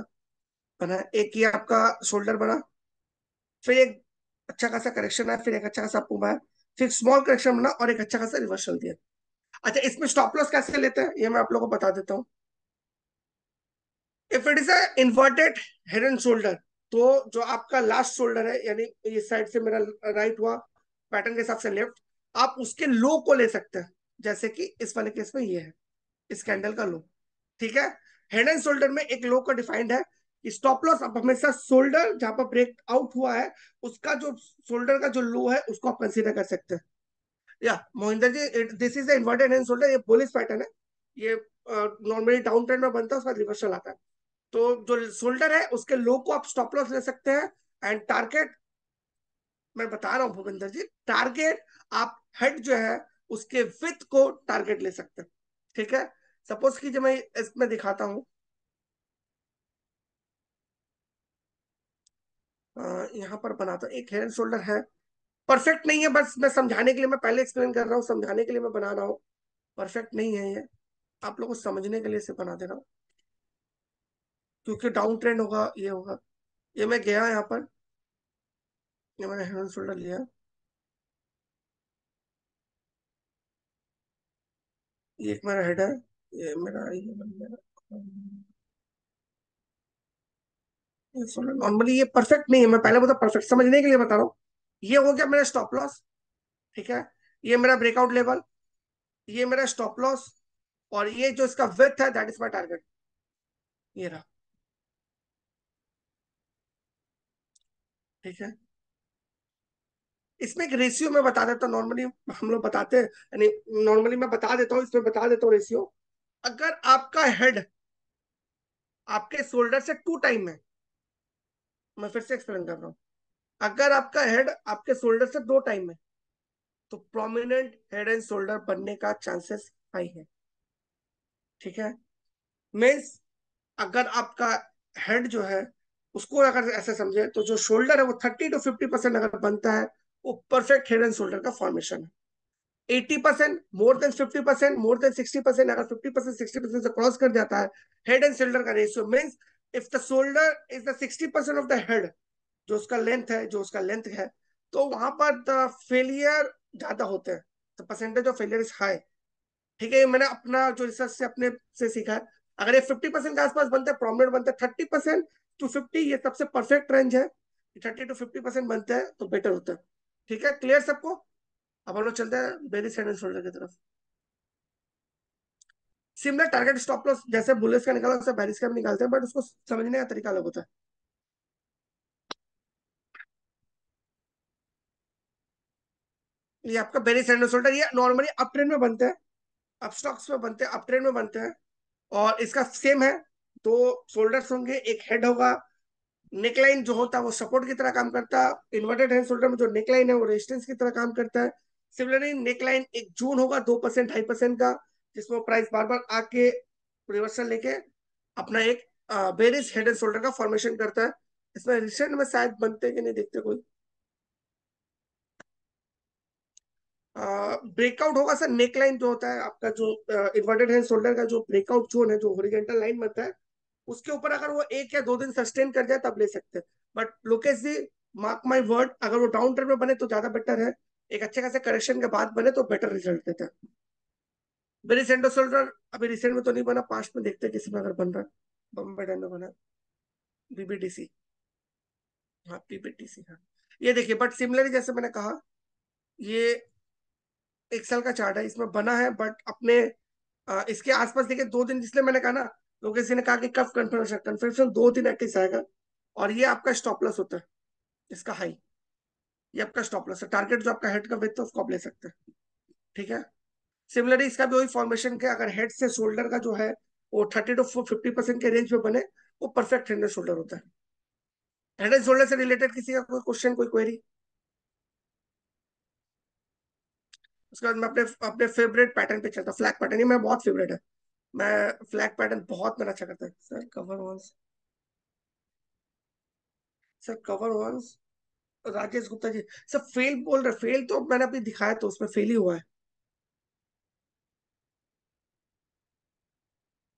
बना है। एक ये आपका शोल्डर बना, फिर एक अच्छा खासा करेक्शन है, फिर एक अच्छा खासा पुमा है, फिर स्मॉल करेक्शन बना और एक अच्छा खासा रिवर्सल दिया। अच्छा, इसमें स्टॉप लॉस कैसे लेते हैं ये मैं आप लोगों को बता देता हूँ। If it is a inverted head and shoulder, तो जो आपका लास्ट शोल्डर है, यानी इस साइड से मेरा राइट हुआ, पैटर्न के हिसाब से लेफ्ट, आप उसके लो को ले सकते हैं। जैसे कि इस वाले केस में ये है, इस कैंडल का लो। ठीक है, हेड एंड शोल्डर में एक लो का डिफाइंड है कि स्टॉप लॉस आप हमेशा शोल्डर जहां पर ब्रेक आउट हुआ है, उसका जो शोल्डर का जो लो है उसको आप कंसीडर कर सकते हैं। या Mohinder ji, this is the inverted head shoulder, ये बुलिश पैटर्न है। ये नॉर्मली डाउन ट्रेंड में बनता है, उसका रिवर्सल आता है। तो जो शोल्डर है उसके लो को आप स्टॉप लॉस ले सकते हैं। एंड टारगेट, मैं बता रहा हूं भूपेंद्र जी, टारगेट आप हेड जो है उसके विथ को टारगेट ले सकते हैं। ठीक है, सपोज कीजिए मैं इसमें दिखाता हूं। यहाँ पर बनाता हूं, एक हेड एंड शोल्डर है, परफेक्ट नहीं है, बस मैं समझाने के लिए, मैं पहले एक्सप्लेन कर रहा हूँ, समझाने के लिए मैं बना रहा हूँ। परफेक्ट नहीं है ये, आप लोगों को समझने के लिए इसे बना दे रहा हूँ, क्योंकि डाउन ट्रेंड होगा, ये होगा। ये मैं गया यहाँ पर, ये मैंने हेड एंड शोल्डर लिया, ये एक मेरा हेड है, ये मेरा ये बन गया। नॉर्मली ये परफेक्ट नहीं है, मैं पहले बता, परफेक्ट समझने के लिए बता रहा हूँ। ये हो गया मेरा स्टॉप लॉस। ठीक है, ये मेरा ब्रेकआउट लेवल, ये मेरा स्टॉप लॉस, और ये जो इसका विथ है दैट इज माय टारगेट। ये रहा। ठीक है, इसमें एक रेशियो में बता देता हूँ, नॉर्मली हम लोग बताते हैं, यानी नॉर्मली मैं बता देता हूँ, इसमें बता देता हूँ रेशियो। अगर आपका हेड आपके शोल्डर से 2 टाइम है, मैं फिर से एक्सप्लेन कर रहा हूँ, अगर आपका हेड आपके शोल्डर से 2 टाइम है, तो प्रोमिनेंट हेड एंड शोल्डर बनने का चांसेस हाई है। ठीक है, मीन्स अगर आपका हेड जो है उसको अगर ऐसे समझे, तो जो शोल्डर है वो 30 to 50% अगर बनता है, वो परफेक्ट हेड एंड शोल्डर का फॉर्मेशन है। 80%, मोर देन 50%, मोर देन 60%, अगर 50% 60% से क्रॉस कर जाता है हेड एंड शोल्डर का ratio, means if the shoulder is the 60% of the head, जो उसका लेंथ है, जो उसका लेंथ है, तो वहां पर द फेलियर ज्यादा होते हैं, the percentage of failure is high. ठीक है, ये मैंने अपना जो रिसर्च से अपने से सीखा है। अगर ये 50% के आसपास बनते हैं, प्रोमिनेंट बनते हैं, 30% to 50, ये सबसे परफेक्ट रेंज है। 30 to 50% बनते हैं तो बेटर होता है। ठीक है, क्लियर सबको? अब हम लोग चलते हैं बेरी हेड एंड शोल्डर की तरफ। सिमिलर टारगेट स्टॉप लॉस जैसे बुलिस का निकाला वैसे बेरिस का भी निकालते हैं, बट उसको समझने का तरीका अलग होता है। ये आपका बेरिस हेड एंड शोल्डर, ये नॉर्मली अप ट्रेंड में बनते हैं, अप स्टॉक्स में बनते हैं, अप ट्रेंड में बनते हैं। और इसका सेम है, दो शोल्डर्स होंगे, एक हेड होगा। नेकलाइन जो होता है वो सपोर्ट की तरह काम करता है, इन्वर्टेड हैंड शोल्डर में जो नेकलाइन है वो रेजिस्टेंस की तरह काम करता है। सिमिलरली नेकलाइन एक जून होगा 2% 2.5% का, जिसमें प्राइस बार बार आके रिवर्सल लेके अपना एक बेरिस हेड एंड शोल्डर का फॉर्मेशन करता है। इसमें रिसेंट में शायद बनते कि नहीं देखते कोई। ब्रेकआउट होगा सर, नेकलाइन जो होता है आपका, जो इन्वर्टेड हैंड शोल्डर का जो ब्रेकआउट जोन है, जो हॉरिजॉन्टल लाइन बनता है, उसके ऊपर अगर वो 1 या 2 दिन सस्टेन कर जाए तब ले सकते हैं। But Lokesh ji, mark my word, अगर वो डाउन ट्रेंड में बने तो ज्यादा बेटर है, एक अच्छे खासे करेक्शन के बाद बने तो बेटर रिजल्ट देता है। मेरी सेंडो शोल्डर अभी रिसेंट में तो नहीं बना, पास्ट में देखते हैं किसी में अगर बन रहा है। बम्बे डायनो बना, बीबीडीसी। हाँ बीबीडीसी, हाँ। ये देखिए, बट सिमिलरली जैसे मैंने कहा, ये 1 साल का चार्ट है, इसमें बना है, बट अपने इसके आसपास देखिए 2 दिन, इसलिए मैंने कहा ना, लोग किसी ने कहा कि कब कन्फर्मेशन, कन्फर्मेशन 2 दिन एटलीस्ट आएगा। और ये आपका स्टॉप लॉस होता है, इसका हाई, ये आपका स्टॉप लॉस है, टारगेट जो आपका हेड का विड्थ है उसको आप ले सकते हैं। ठीक है, सिमिलरली इसका भी वही फॉर्मेशन के, अगर हेड से शोल्डर का जो है वो 30 to 50% के रेंज में बने, वो परफेक्ट हेड एंड शोल्डर होता है। हेड एंड शोल्डर से रिलेटेड किसी का कोई क्वेश्चन, कोई क्वेरी? उसके बाद मैं अपने अपने फेवरेट पैटर्न पे चलता हूँ, फ्लैग पैटर्न, ये मेरा बहुत फेवरेट है। मैं फ्लैग पैटर्न बहुत मेरा अच्छा करता है sir. Cover once, sir cover once, Rajesh Gupta ji. Sir fail बोल रहे, फेल तो मैंने अभी दिखाया तो उसमें फेल ही हुआ है।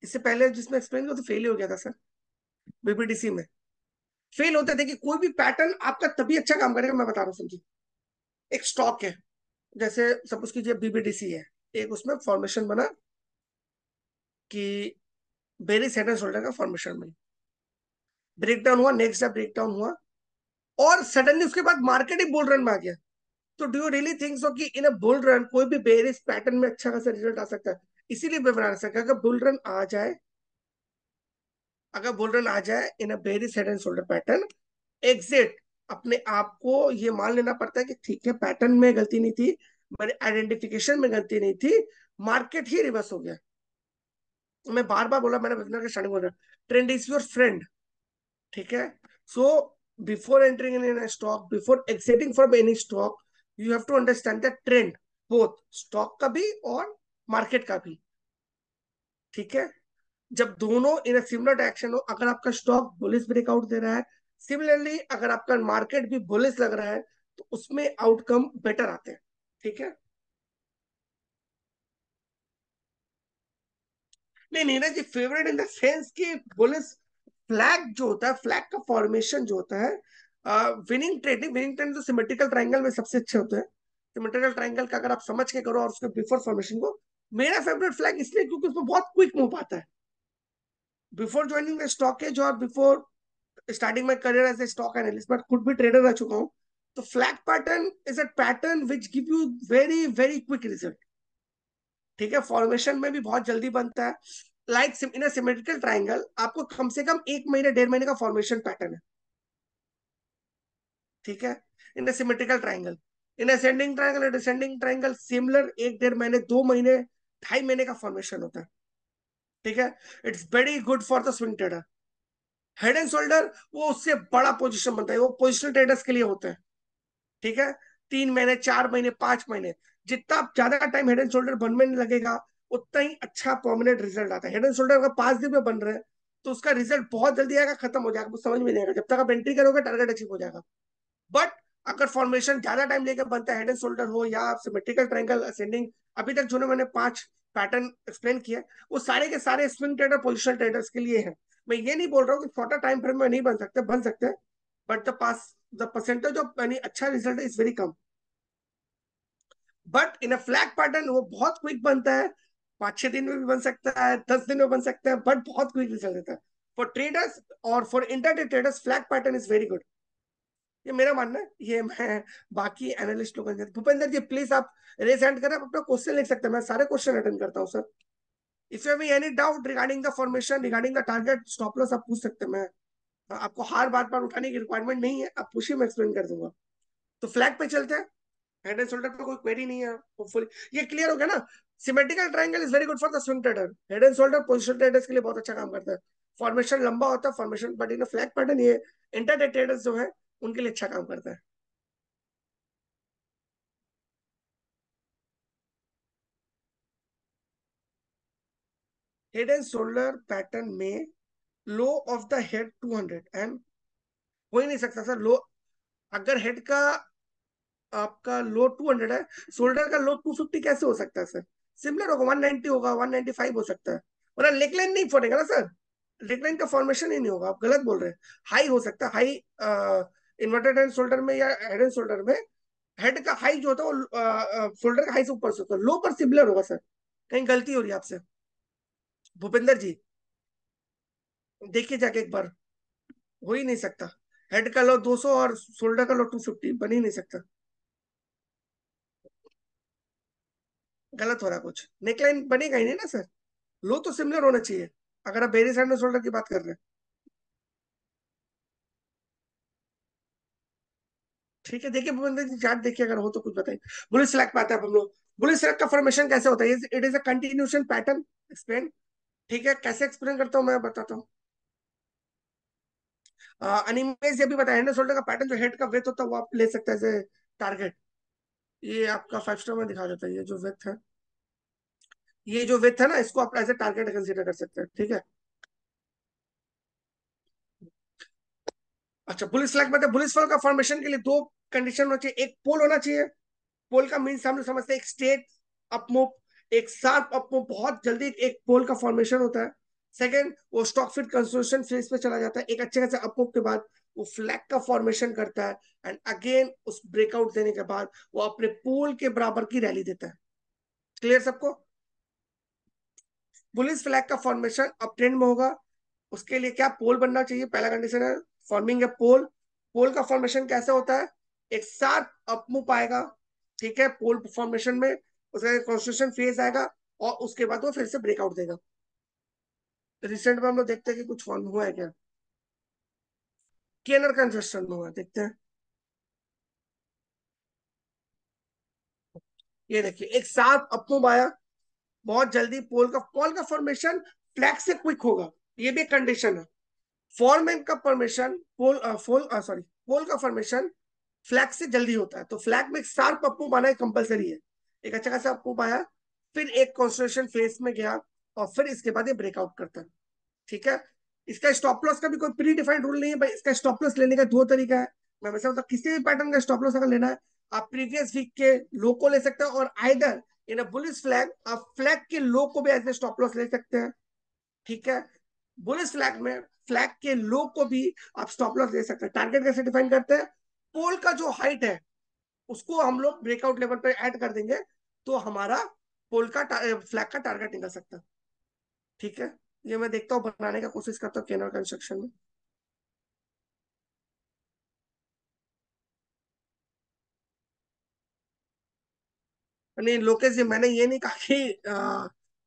इससे पहले जिसमें एक्सप्लेन किया तो फेल ही हो गया था सर, बीपीडीसी में। फेल होते, देखिए कोई भी पैटर्न आपका तभी अच्छा काम करेगा, मैं बता रहा हूँ समझिए। एक स्टॉक है, जैसे सपोज कीजिए बीबीडीसी है, एक उसमें फॉर्मेशन बना कि बेरी हेड एंड शोल्डर का फॉर्मेशन में ब्रेक डाउन हुआ, नेक्स्ट डे ब्रेक डाउन हुआ, और सडनली उसके बाद मार्केट ही बुल रन में आ गया। तो do you really think so कि इन अ बुल रन कोई भी बेरिस पैटर्न में अच्छा खासा रिजल्ट आ सकता है? इसीलिए मैं बना सकता, अगर बुल रन आ जाए, अगर बुल रन आ जाए in a bearish head and shoulder pattern, exit. अपने आप को ये मान लेना पड़ता है कि ठीक है, पैटर्न में गलती नहीं थी, मेरे आइडेंटिफिकेशन में गलती नहीं थी, मार्केट ही रिवर्स हो गया। मैं बार बार बोला, मैंने वेबिनार के स्टार्टिंग बोला, ट्रेंड इज योर फ्रेंड। ठीक है, so before entering in a stock, before exiting from any stock, you have to understand the trend, both stock का भी और मार्केट का भी। ठीक है, जब दोनों इन सिमिलर डायरेक्शन हो, अगर आपका स्टॉक बुलिश ब्रेकआउट दे रहा है, सिमिलरली अगर आपका मार्केट भी बुलिश लग रहा है, तो उसमें आउटकम बेटर आते हैं। ठीक है, नहीं Neeraj ji, favourite in the sense कि बुलिश फ्लैग जो होता है, फ्लैग का फॉर्मेशन जो होता है, विनिंग ट्रेंड तो सिमेट्रिकल ट्रायंगल में सबसे अच्छे होते हैं। सिमेट्रिकल ट्रायंगल का अगर आप समझ के करो और उसके बिफोर फॉर्मेशन को, मेरा फेवरेट फ्लैग इसलिए क्योंकि उसमें बहुत क्विक मूव आता है। Before joining the stock as और before starting my career as a stock analyst, but खुद भी ट्रेडर रह चुका हूँ, तो flag pattern is a pattern which give you very very quick result. ठीक है, फॉर्मेशन में भी बहुत जल्दी बनता है। Like in a symmetrical triangle आपको कम से कम 1 महीने 1.5 महीने का फॉर्मेशन पैटर्न है। ठीक है, in a symmetrical triangle, in ascending triangle, descending triangle similar 1 1.5 महीने 2 महीने 2.5 महीने का फॉर्मेशन होता है। ठीक है, it's very good for the swing trader. Head and shoulder वो उससे बड़ा पोजिशन बनता है, वो पोजिशनल ट्रेडर्स के लिए होता है। ठीक है, 3 महीने 4 महीने 5 महीने, जितना ज्यादा टाइम हेड एंड शोल्डर बनने में लगेगा, उतना ही अच्छा परमानेंट रिजल्ट आता है। हेड एंड शोल्डर अगर 5 दिन में बन रहे हैं, तो उसका रिजल्ट बहुत जल्दी आएगा, खत्म हो जाएगा, कुछ समझ में नहीं आएगा, जब तक आप एंट्री करोगे टारगेट अचीव हो जाएगा। बट अगर फॉर्मेशन ज्यादा टाइम लेकर बनता है, हेड एंड शोल्डर हो या सिमेट्रिकल ट्रायंगल असेंडिंग, अभी तक जो मैंने 5 पैटर्न एक्सप्लेन किए, वो सारे के सारे स्विंग ट्रेडर पोजिशन ट्रेडर्स के लिए हैं। मैं ये नहीं बोल रहा हूँ कि छोटा टाइम फ्रेम में नहीं बन सकते, बन सकते हैं, बट द परसेंटेज ऑफ यानी अच्छा result is very come. But in a flag pattern वो बहुत क्विक बनता है, 5-6 दिन में भी बन सकता है, 10 दिन में बन सकता है, बट बहुत क्विक रिजल्ट देता है फॉर ट्रेडर्स। और for intraday traders flag pattern is very good. ये मेरा मानना है, ये मैं बाकी एनालिस्ट लोगों के। भूपेंद्र जी प्लीज आप रेज हैंड करें, आप अपना क्वेश्चन लिख सकते हैं, मैं सारे क्वेश्चन अटेंड करता हूँ sir. If you have any doubt regarding the formation, regarding the target stop loss, आप पूछ सकते हैं। मैं आपको हर बार बार उठाने की रिक्वायरमेंट नहीं है, आप पूछिए, मैं एक्सप्लेन कर दूंगा। तो फ्लैग पे चलते हैं। हेड एंड शोल्डर पे कोई क्वेरी नहीं है होपफुली, ये क्लियर हो गया ना। Symmetrical triangle is very good for the swing trader, head and shoulder position traders के लिए बहुत अच्छा काम करता है। फॉर्मेशन लंबा होता है formation, but in flag pattern ये इंटरडे ट्रेडर्स जो है उनके लिए अच्छा काम करता है। हेड एंड शोल्डर पैटर्न में लो ऑफ द हेड 200 एंड हो ही नहीं सकता सर लो। अगर हेड का आपका लो 200 है, शोल्डर का लो 250 कैसे हो सकता है सर? सिमिलर होगा, 190 होगा, 195 हो सकता है। और नेकलाइन नहीं फोड़ेगा ना सर, नेकलाइन का फॉर्मेशन ही नहीं होगा, आप गलत बोल रहे हैं। हाई हो सकता है, हाई इन्वर्टेड एंड शोल्डर में या हेड एंड शोल्डर में हेड का हाई जो होता है वो शोल्डर का हाई से ऊपर से होता है, लो पर सिमिलर होगा सर। कहीं गलती हो रही है आपसे भूपेंद्र जी, देखिए जाके एक बार। हो ही नहीं सकता, हेड का लो 200 और शोल्डर का लो 250 बन ही नहीं सकता। गलत हो रहा कुछ, नेकलाइन बनेगा ही नहीं ना सर। लो तो सिमिलर होना चाहिए, अगर आप बेरी साइड में शोल्डर की बात कर रहे हैं। ठीक है, देखिए भूपेंद्र जी चार्ट देखिए, अगर हो तो कुछ बताइए। बुलिश फ्लैग पे आते हैं अब हम लोग। बुलिश फ्लैग का फॉर्मेशन कैसे होता है? It is a continuation pattern. Explain. ठीक है, कैसे एक्सप्लेन करता हूँ मैं बताता हूँ। अनिमेश ये भी बताया ना, शोल्डर का पैटर्न जो हेड का वेथ होता है वो आप ले सकते हैं एज टारगेट। ये आपका 5 स्टार में दिखा देता है, ये जो वेथ है, ये जो वेथ है ना, इसको आप एज ए टारगेट कंसीडर कर सकते हैं। ठीक है। अच्छा, बुलिश फ्लैग मतलब बुलिश फ्लैग का फॉर्मेशन के लिए दो कंडीशन होना चाहिए। एक पोल होना चाहिए, पोल का मीन हम लोग समझते हैं एक स्टेट अप मूव, एक शार्प अप मूव, बहुत जल्दी एक पोल का फॉर्मेशन होता है। सेकंड, वो स्टॉक फिट कंसोलिडेशन फेज पे चला जाता है, एक अच्छे खासे अप मूव के बाद वो फ्लैग का फॉर्मेशन करता है, एंड अगेन उस ब्रेकआउट देने के बाद वो अपने पोल के बराबर की रैली देता है। क्लियर सबको? बुलिश फ्लैग का फॉर्मेशन अप ट्रेंड में होगा, उसके लिए क्या पोल बनना चाहिए, पहला कंडीशन है फॉर्मिंग ए पोल। पोल का फॉर्मेशन कैसे होता है? एक साथ अप मूव आएगा, ठीक है, पोल फॉर्मेशन में उसका कंस्ट्रक्शन फेज आएगा, और उसके बाद वो फिर से ब्रेकआउट देगा। रिसेंट में हम लोग देखते हैं कि कुछ फॉर्म हुआ है क्या? केनर कंस्ट्रक्शन में हुआ है, देखते हैं। ये देखिए, एक साथ अप मूव आया, बहुत जल्दी पोल का फॉर्मेशन फ्लैग से क्विक होगा, ये भी एक कंडीशन है। फॉर्मेन का फॉर्मेशन पोल सॉरी, पोल का फॉर्मेशन फ्लैग से जल्दी होता है, तो फ्लैग में एक शार्प अप आना कंपलसरी है। एक अच्छा खासा अप आया, फिर एक कंसोलिडेशन फेज में गया, और फिर इसके बाद ये ब्रेकआउट करता है। ठीक है। इसका स्टॉप लॉस का भी कोई प्री डिफाइंड रूल नहीं है भाई, इसका स्टॉप लॉस लेने का दो तरीका है। मैं वैसे मतलब किसी भी पैटर्न का स्टॉप लॉस अगर लेना है, आप प्रीवियस वीक के लो को ले सकते हैं, और either in a bullish flag आप फ्लैग के लो को भी एज ए स्टॉप लॉस ले सकते हैं। ठीक है। बुलिश फ्लैग में फ्लैग के लो को भी आप स्टॉप लॉस ले सकते हैं। टारगेट कैसे डिफाइन करते हैं? पोल का जो हाइट है उसको हम लोग ब्रेकआउट लेवल पे ऐड कर देंगे, तो हमारा पोल का फ्लैग का टारगेट निकल सकता है। ठीक है। ये मैं देखता हूँ, बनाने का कोशिश करता हूँ केनर कंस्ट्रक्शन में। नहीं लोकेश जी, मैंने ये नहीं कहा कि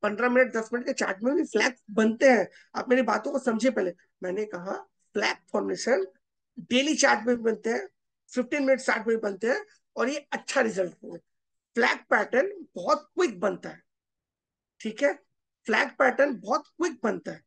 15 मिनट 10 मिनट के चार्ट में भी फ्लैग बनते हैं। आप मेरी बातों को समझिए पहले। मैंने कहा फ्लैग फॉर्मेशन डेली चार्ट में भी बनते हैं, 15 मिनट चार्ट में भी बनते हैं, और ये अच्छा रिजल्ट है। फ्लैग पैटर्न बहुत क्विक बनता है। ठीक है। फ्लैग पैटर्न बहुत क्विक बनता है।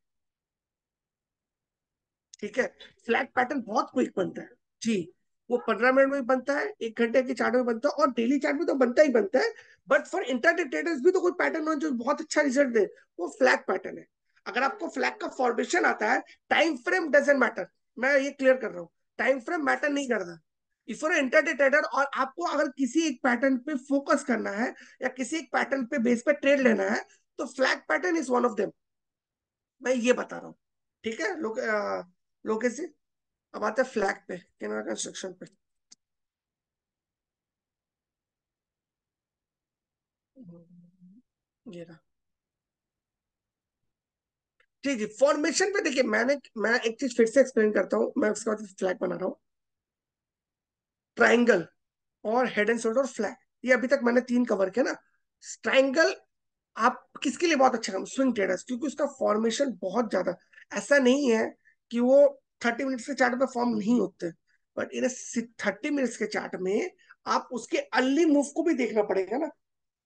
ठीक है। फ्लैग पैटर्न बहुत क्विक बनता है जी। वो 15 मिनट में भी बनता है, 1 घंटे की चार्ट में बनता है, और डेली चार्ट में तो बनता ही बनता है। बट फॉर इंटरडे ट्रेडर्स भी तो कोई पैटर्न हो जो बहुत अच्छा रिजल्ट दे, वो फ्लैग पैटर्न है। अगर आपको फ्लैग का फॉर्मेशन आता है, टाइम फ्रेम डजेंट मैटर। मैं ये क्लियर कर रहा हूँ, टाइम फ्रेम मैटर नहीं करता। इफ यूर एंटर ट्रेडर और आपको अगर किसी एक पैटर्न पे फोकस करना है या किसी एक पैटर्न पे बेस पे ट्रेड लेना है, तो flag pattern is one of them. मैं ये बता रहा हूँ। ठीक है, लोकेश जी, अब आते हैं फ्लैग पे, कैनरा कंस्ट्रक्शन पे। ये रहा। जी जी, फॉर्मेशन पे देखिए, मैं एक चीज फिर से एक्सप्लेन करता हूँ, मैं उसके बाद फ्लैग बना रहा हूँ। ट्राइंगल और हेड एंड शोल्डर फ्लैग, ये अभी तक मैंने तीन कवर किया ना। ट्राइंगल आप किसके लिए बहुत अच्छा काम, स्विंग ट्रेडर्स, क्योंकि उसका फॉर्मेशन बहुत ज्यादा, ऐसा नहीं है कि वो 30 मिनट्स के चार्ट में फॉर्म नहीं होते, बट इन 30 मिनट्स के चार्ट में आप उसके अर्ली मूव को भी देखना पड़ेगा ना।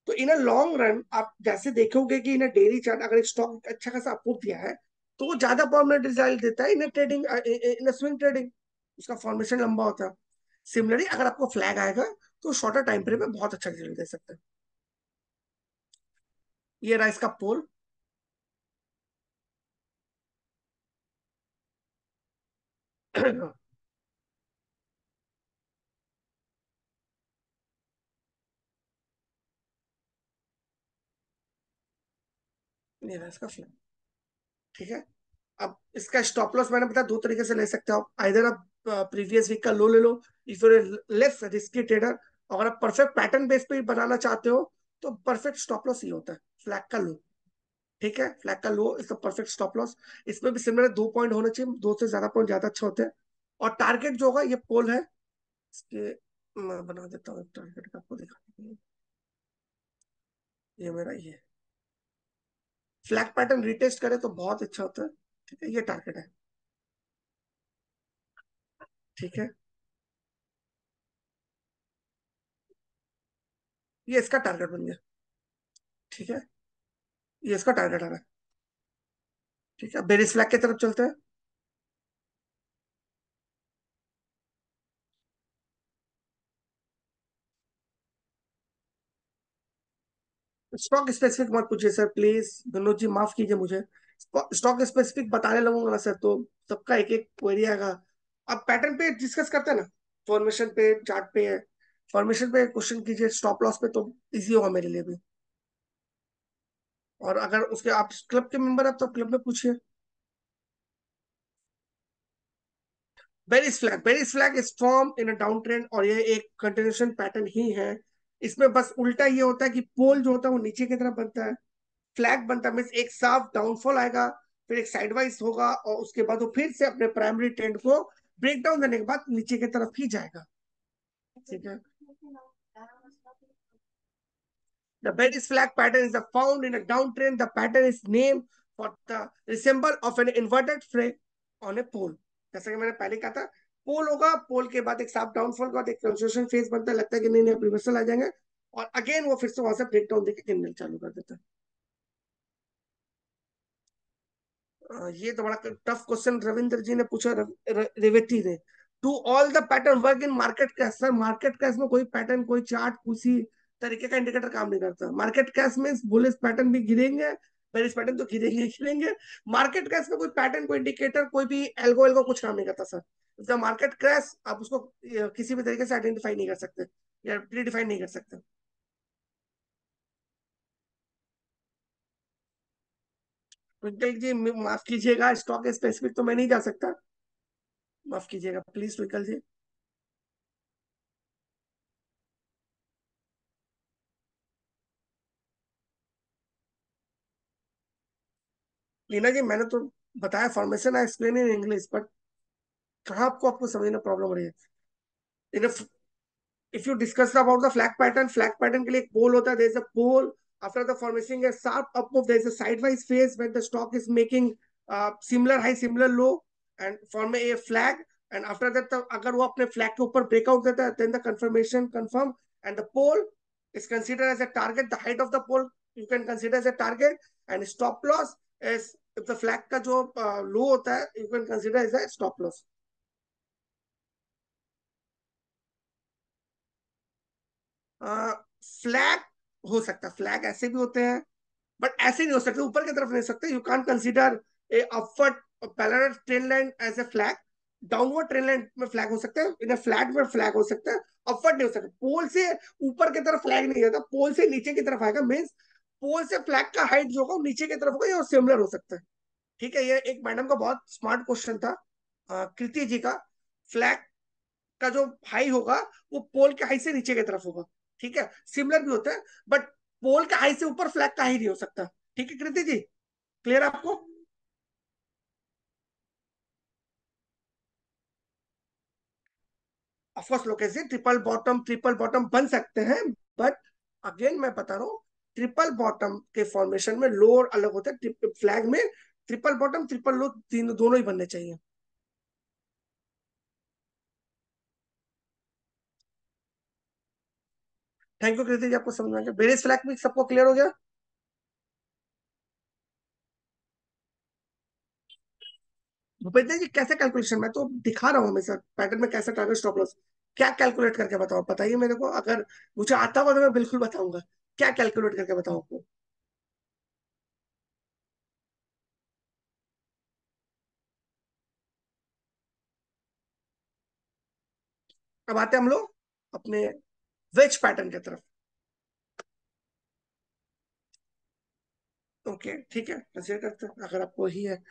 तो इन लॉन्ग रन आप जैसे देखोगे कि इन डेली चार्ट अगर एक स्टॉक अच्छा खासा अप्रूव दिया है, तो वो ज्यादा परमानेंट रिजल्ट देता है in trading, in swing trading, उसका फॉर्मेशन लंबा होता है। सिमिलरली अगर आपको फ्लैग आएगा, तो शॉर्टर टाइम पीरियड में बहुत अच्छा रिजल्ट दे सकते हैं। ये रहा इसका पोल। ये रहा इसका फ्लैग। ठीक है, अब इसका स्टॉप लॉस मैंने बताया दो तरीके से ले सकते हो आप, आइधर आप प्रीवियस वीक का लो ले लो, if you're less risky trader. अगर आप परफेक्ट पैटर्न बेस पे बनाना चाहते हो, तो परफेक्ट स्टॉप लॉस ये होता है, फ्लैग का लो। ठीक है, फ्लैग का low is the perfect stop loss. इसमें भी सिमिलर 2 पॉइंट होने चाहिए, दो से ज्यादा पॉइंट ज्यादा अच्छा होते हैं। और टारगेट जो होगा, ये पोल है इसके, मैं बना देता हूँ टारगेट का, आपको दिखाने के लिए। ये मेरा ये फ्लैग पैटर्न रिटेस्ट करे तो बहुत अच्छा होता है। ठीक है, ये टारगेट है। ठीक है, ये इसका टारगेट बन गया। ठीक है, ये इसका टारगेट आ रहा है। ठीक है, बेरिस फ्लैग की तरफ चलते हैं। स्टॉक स्पेसिफिक मत पूछिए सर, प्लीज विनोद जी, माफ कीजिए मुझे। स्टॉक स्पेसिफिक बताने लगूंगा ना सर, तो सबका एक एक क्वेरी आएगा। अब पैटर्न पे डिस्कस करते हैं ना, फॉर्मेशन पे, चार्ट पे है। फॉर्मेशन पे क्वेश्चन कीजिए, स्टॉप लॉस पे तो इजी होगा मेरे लिए भी। और अगर उसके आप क्लब के मेंबर हैं, तो क्लब में पूछिए। Berries flag is form in a down trend, और ये एक कंटिन्यूशन पैटर्न ही है। इसमें बस उल्टा ये होता है कि पोल जो होता है वो नीचे की तरफ बनता है, फ्लैग बनता है, मीन्स एक साफ डाउनफॉल आएगा, फिर एक साइडवाइज होगा, और उसके बाद वो फिर से अपने प्राइमरी ट्रेंड को ब्रेक डाउन देने के बाद नीचे की तरफ ही जाएगा। ठीक है, the Betis flag pattern is found in a downtrend. The pattern is named for the resemble of an inverted flag on a pole. जैसा कि मैंने पहले कहा था, पोल होगा, पोल के बाद एक साफ डाउनफॉल का बाद एक कंसोलिडेशन फेज बनता है, लगता है कि नहीं नहीं रिवर्सल आ जाएंगे, और अगेन वो फिर से वहां से ब्रेक डाउन देकर गिनना चालू कर देता है। ये तो बड़ा टफ क्वेश्चन रविंद्र जी ने पूछा, रेवती ने। To all the pattern work in market crash, sir market crash में कोई पैटर्न, कोई चार्ट, किसी तरीके का इंडिकेटर काम नहीं करता। मार्केट क्रैश में बुलिश पैटर्न भी गिरेंगे, बेरिश पैटर्न तो गिरेंगे गिरेंगे। मार्केट क्रैश में कोई पैटर्न, कोई इंडिकेटर, कोई भी एल्गो एल्गो कुछ काम नहीं करता सर। द मार्केट क्रैश आप उसको किसी भी तरीके से आइडेंटिफाई नहीं कर सकते या प्रीडिफाइन नहीं कर सकते। ट्विंकल जी माफ कीजिएगा, स्टॉक स्पेसिफिक तो मैं नहीं जा सकता, माफ कीजिएगा प्लीज ट्विंकल जी। लीना जी, मैंने तो बताया, formation I explain in English, but कहाँ आपको आपको समझने प्रॉब्लम हो रही है। If you discuss about the flag pattern के लिए एक पोल होता है, there is a pole, after the formation a sharp up move, there is a sideways phase when the stock is making similar high similar low and form a flag, and after that अगर वो अपने flag के ऊपर breakout देता है, then the confirmation confirm, and the pole is considered as a target, the height of the pole you can consider as a target, and stop loss is if the flag का जो लो होता है, you can consider as a stop loss। Flag हो सकता है, flag ऐसे भी होते हैं, बट ऐसे नहीं हो सकते, ऊपर की तरफ नहीं हो सकते। You can consider a upward parallel trend line as a flag, downward trend line में फ्लैग हो सकता है, इन फ्लैट में फ्लैग हो सकता है, अपवर्ड नहीं हो सकता। पोल से ऊपर की तरफ फ्लैग नहीं जाता, पोल से नीचे की तरफ आएगा, मीन्स पोल से फ्लैग का हाइट जो होगा वो नीचे की तरफ होगा, ये सिमिलर हो सकता है। ठीक है, ये एक मैडम का बहुत स्मार्ट क्वेश्चन था, कृति जी का। फ्लैग का जो हाई होगा वो पोल के हाई से नीचे की तरफ होगा। ठीक है, सिमिलर भी होता है, बट पोल के हाई से ऊपर फ्लैग का हाई नहीं हो सकता। ठीक है कृति जी, क्लियर आपको? ऑफकोर्स लोकेसी ट्रिपल बॉटम बन सकते हैं, बट अगेन मैं बता रहा हूँ, ट्रिपल बॉटम के फॉर्मेशन में लोअर अलग होता है, फ्लैग में ट्रिपल बॉटम ट्रिपल लो तीनों दोनों ही बनने चाहिए। थैंक यू कृति जी, आपको समझ में आ गया, बेरिस फ्लैग भी सबको क्लियर हो गया? भूपेंद्र जी कैसे कैलकुलेशन, मैं तो दिखा रहा हूँ हमेशा पैटर्न में कैसे टारगेट स्टॉप लॉस, क्या कैलकुलेट करके बताओ, बताइए मेरे को, अगर मुझे आता होगा तो मैं बिल्कुल बताऊंगा। क्या कैलकुलेट करके बताओ आपको? अब आते हैं हम लोग अपने वेज पैटर्न की तरफ। ओके ठीक है, कंसिडर करते हैं अगर आपको ही है।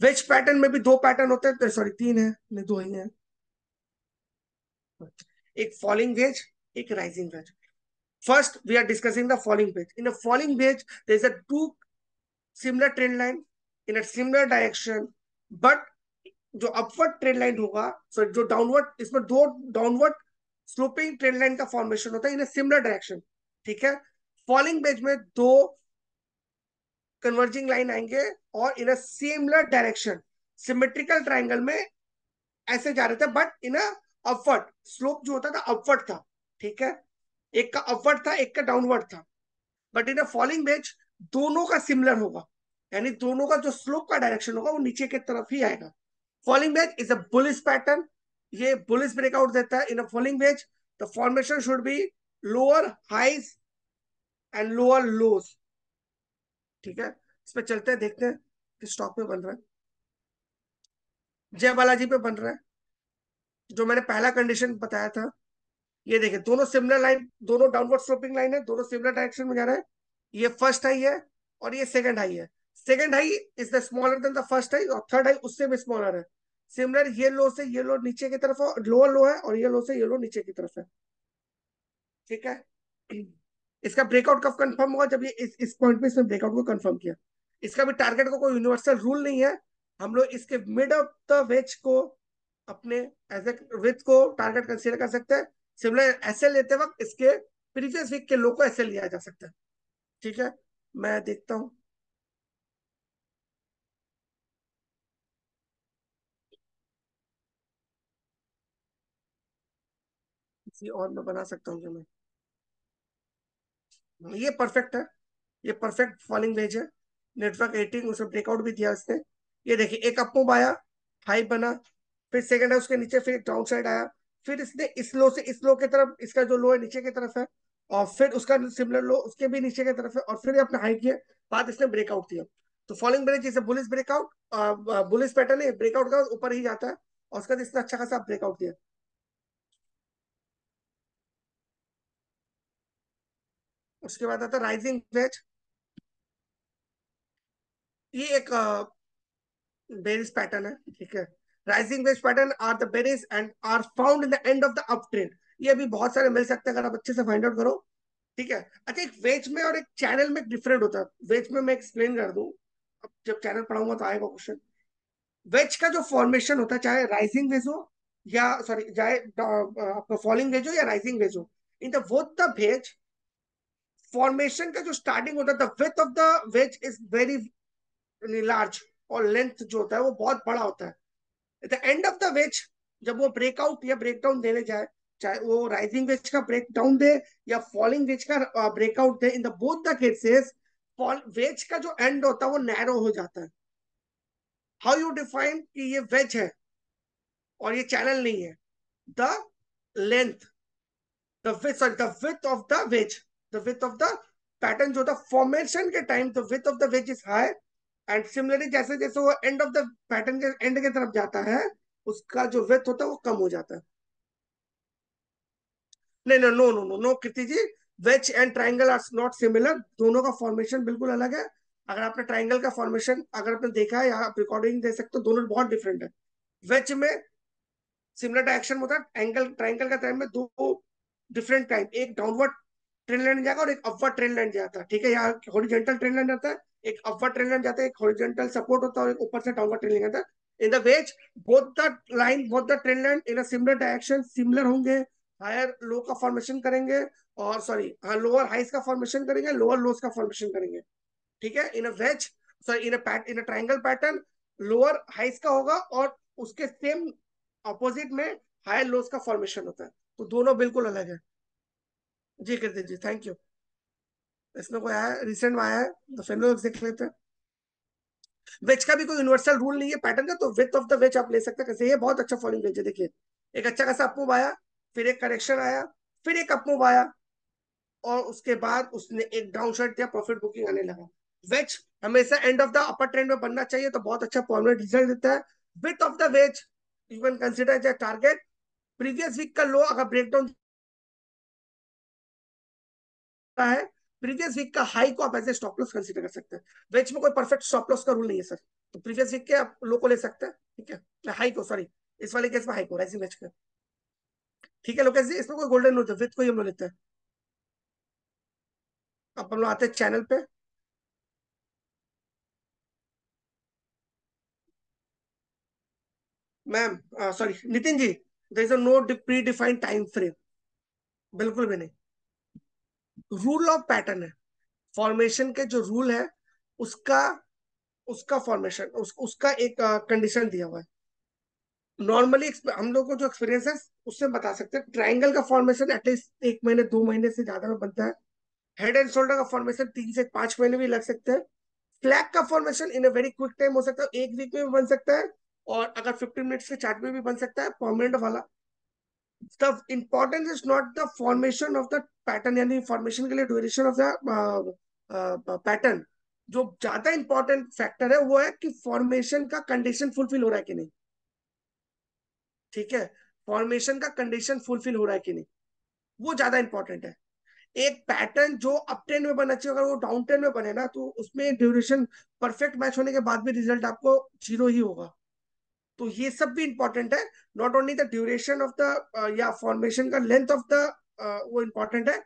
वेज पैटर्न में भी दो पैटर्न होते हैं, सॉरी तीन है, नहीं दो ही है। एक फॉलिंग वेज, एक rising wedge. First we are discussing the falling wedge. In a falling wedge there is a two similar trend line in a similar direction, but जो अपवर्ड ट्रेंड लाइन होगा, सॉरी जो downward, इसमें दो downward sloping trend line का formation होता है in a similar direction. ठीक है, फॉलिंग वेज में दो कन्वर्जिंग लाइन आएंगे और in a similar direction, symmetrical triangle में ऐसे जा रहे थे, बट इन अपवर्ड स्लोप जो होता था अपवर्ड था। ठीक है, एक का अपवर्ड था एक का डाउनवर्ड था, बट इन फॉलिंग वेज दोनों का सिमिलर होगा, यानी दोनों का जो स्लोप का डायरेक्शन होगा वो नीचे की तरफ ही आएगा। Falling wedge is a bullish pattern, ये बुलिश ब्रेकआउट देता है। In a falling wedge the formation should be lower highs and lower lows. ठीक है, इस पे चलते हैं, देखते हैं कि स्टॉक पे बन रहा है। जय बालाजी पे बन रहा है, जो मैंने पहला कंडीशन बताया था। ये देखिए दोनों सिमिलर लाइन, दोनों डाउनवर्ड स्लोपिंग लाइन है, दोनों सिमिलर डायरेक्शन में जा रहा है। ये फर्स्ट हाई है और ये सेकंड हाई है। Second high is the smaller than the first high, और थर्ड हाई उससे भी स्मॉलर है। सिमिलर ये लो से ये लो नीचे की तरफ है, लोअर लो है, और ये लो से ये लो नीचे की तरफ है। ठीक है, इसका ब्रेकआउट कब कंफर्म होगा, जब ये इस पॉइंट पे इसने ब्रेकआउट को कंफर्म किया। इसका भी टारगेट को कोई यूनिवर्सल रूल नहीं है, हम लोग इसके मिड ऑफ द वेज को अपने एज ए विथ को टारगेट कंसीडर कर सकते हैं। सिमिलर ऐसे लेते वक्त इसके प्रीवियस वीक के लो को ऐसे लिया जा सकता है। ठीक है, मैं देखता हूँ किसी और में बना सकता हूँ जो मैं, ये परफेक्ट है, ये परफेक्ट फॉलिंग वेज है। नेटवर्क 18 उसे ब्रेकआउट भी दिया इसने। ये देखिए एक अप मूव आया, हाई बना, फिर सेकंड है उसके नीचे, फिर एक डाउन साइड आया, फिर इसने इस लो से इस लो की तरफ, इसका जो लो है नीचे की तरफ है, और फिर उसका सिमिलर लो उसके भी नीचे की तरफ है, और फिर ये अपना हाई किया, बाद इसने ब्रेकआउट दिया। तो फॉलिंग ब्रेक जैसे बुलिस ब्रेकआउट, बुलिस पैटर्न है, ब्रेकआउट का ऊपर ही जाता है, और उसका इसने अच्छा खासा ब्रेकआउट दिया। उसके बाद आता है राइजिंग वेज। ये एक बेरिस पैटर्न है। ठीक है, rising wedge pattern are the bearish and are found in the end of the up trend. ये भी बहुत सारे मिल सकते हैं अगर आप अच्छे से फाइंड आउट करो। ठीक है, अच्छा एक वेज में और एक चैनल में डिफरेंट होता है। वेज में मैं एक्सप्लेन कर दूं, अब जब चैनल पढ़ाऊंगा तो आएगा क्वेश्चन। वेज का जो फॉर्मेशन होता है, चाहे राइजिंग वेज हो या सॉरी चाहे आपका फॉलिंग वेज हो या राइजिंग वेज हो, in the both the wedge formation का जो स्टार्टिंग होता है, the width of the wedge is very large, और लेंथ जो होता है वो बहुत बड़ा होता है। At the end of the wedge जब वो ब्रेकआउट या ब्रेकडाउन देने जाए, चाहे वो राइजिंग वेज का ब्रेकडाउन दे या फॉलिंग वेज का ब्रेकआउट दे, in the both the cases wedge का जो एंड होता है वो नैरो हो जाता है। हाउ यू डिफाइन कि ये वेज है और ये चैनल नहीं है? The length, the with sorry the width of the veg, the width of the pattern जो था फॉर्मेशन के time, the width of the wedge is high, and similarly जैसे जैसे वो एंड ऑफ द पैटर्न के and की तरफ जाता है, उसका जो विथ होता है वो कम हो जाता है। नहीं, no no no no no Kriti ji, wedge and triangle are not similar, दोनों का फॉर्मेशन बिल्कुल अलग है। अगर आपने ट्राइंगल का फॉर्मेशन अगर आपने देखा है, यहाँ आप रिकॉर्डिंग दे सकते हो, दोनों बहुत डिफरेंट है। वेज में सिमिलर डायरेक्शन होता है, एंगल ट्राइंगल का टाइम में दो डिफरेंट टाइम, एक डाउनवर्ड ट्रेन लाइन जाएगा और एक अपवर्ड ट्रेन लाइन जाता है, ठीक है, यहाँ हॉरिजॉन्टल ट्रेन लाइन जाता है, एक अपवर्ड ट्रेन लाइन जाता है, एक हॉरिजॉन्टल सपोर्ट होता है और एक ऊपर से डाउनवर्ड ट्रेन लाइन जाता है। In the ways both the train line in a similar direction similar होंगे, हायर लो का फॉर्मेशन करेंगे, और सॉरी हाँ लोअर हाइस का फॉर्मेशन करेंगे, लोअर लोस का फॉर्मेशन करेंगे। ठीक है, in a wedge sorry in a triangle pattern lower highs का होगा और उसके सेम अपोजिट में हायर लोस का फॉर्मेशन होता है, तो दोनों बिल्कुल अलग है। जी कृति जी, थैंक यू। इसमें कोई आया रिसेंट में आया है तो फिर लोग देख लेते हैं। वेज का भी कोई यूनिवर्सल रूल नहीं है पैटर्न का, तो विथ ऑफ द वेज आप ले सकते हैं कैसे, ये बहुत अच्छा फॉलोइंग वेज है, देखिए एक अच्छा खासा अपमूव आया, फिर एक करेक्शन आया, फिर एक अपमूव आया, और उसके बाद उसने एक डाउन शॉट दिया, प्रॉफिट बुकिंग आने लगा। वेज हमेशा and of the upper trend में बनना चाहिए, तो बहुत अच्छा परमानेंट रिजल्ट देता है। Width of the wedge you can consider as a target. Previous week का लो अगर ब्रेकडाउन है, प्रीवियस वीक का हाई को आप as a stop loss consider कर सकते हैं। वेज में कोई परफेक्ट स्टॉप लॉस का रूल नहीं है सर, तो प्रीवियस वीक के आप लो को ले सकते हैं, ठीक है, हाई को सॉरी, इस वाले केस में हाई को राइजिंग वेज का, ठीक है लोकेश जी, इसमें कोई गोल्डन होता है, विथ को ही हम लोग लेते हैं। अब हम लोग आते हैं चैनल पे। Ma'am sorry Nitin ji, there is no predefined time frame, बिल्कुल भी नहीं। रूल ऑफ पैटर्न है, फॉर्मेशन के जो रूल है उसका उसका फॉर्मेशन उसका एक कंडीशन दिया हुआ है। नॉर्मली हम लोग को जो एक्सपीरियंस है उससे बता सकते हैं, ट्राइंगल का फॉर्मेशन एटलीस्ट 1 महीने 2 महीने से ज्यादा में बनता है। हेड एंड शोल्डर का फॉर्मेशन 3 से 5 महीने भी लग सकते हैं। फ्लैग का formation in a very quick time हो सकता है, 1 वीक में भी बन सकता है, और अगर 15 मिनट्स के चार्ट में भी बन सकता है परमानेंट वाला। The importance is not the formation of the pattern, यानी फॉर्मेशन के लिए ड्यूरेशन ऑफ द पैटर्न, जो ज्यादा इंपॉर्टेंट फैक्टर है वो है कि फॉर्मेशन का कंडीशन फुलफिल हो रहा है कि नहीं। ठीक है, फॉर्मेशन का कंडीशन फुलफिल हो रहा है कि नहीं, वो ज्यादा इंपॉर्टेंट है। एक पैटर्न जो अप ट्रेंड में बनना चाहिए, अगर वो डाउन ट्रेंड में बने ना, तो उसमें ड्यूरेशन परफेक्ट मैच होने के बाद भी रिजल्ट आपको जीरो ही होगा। तो ये सब भी इंपॉर्टेंट है, not only the duration of the या फॉर्मेशन का लेंथ ऑफ द वो इंपॉर्टेंट है,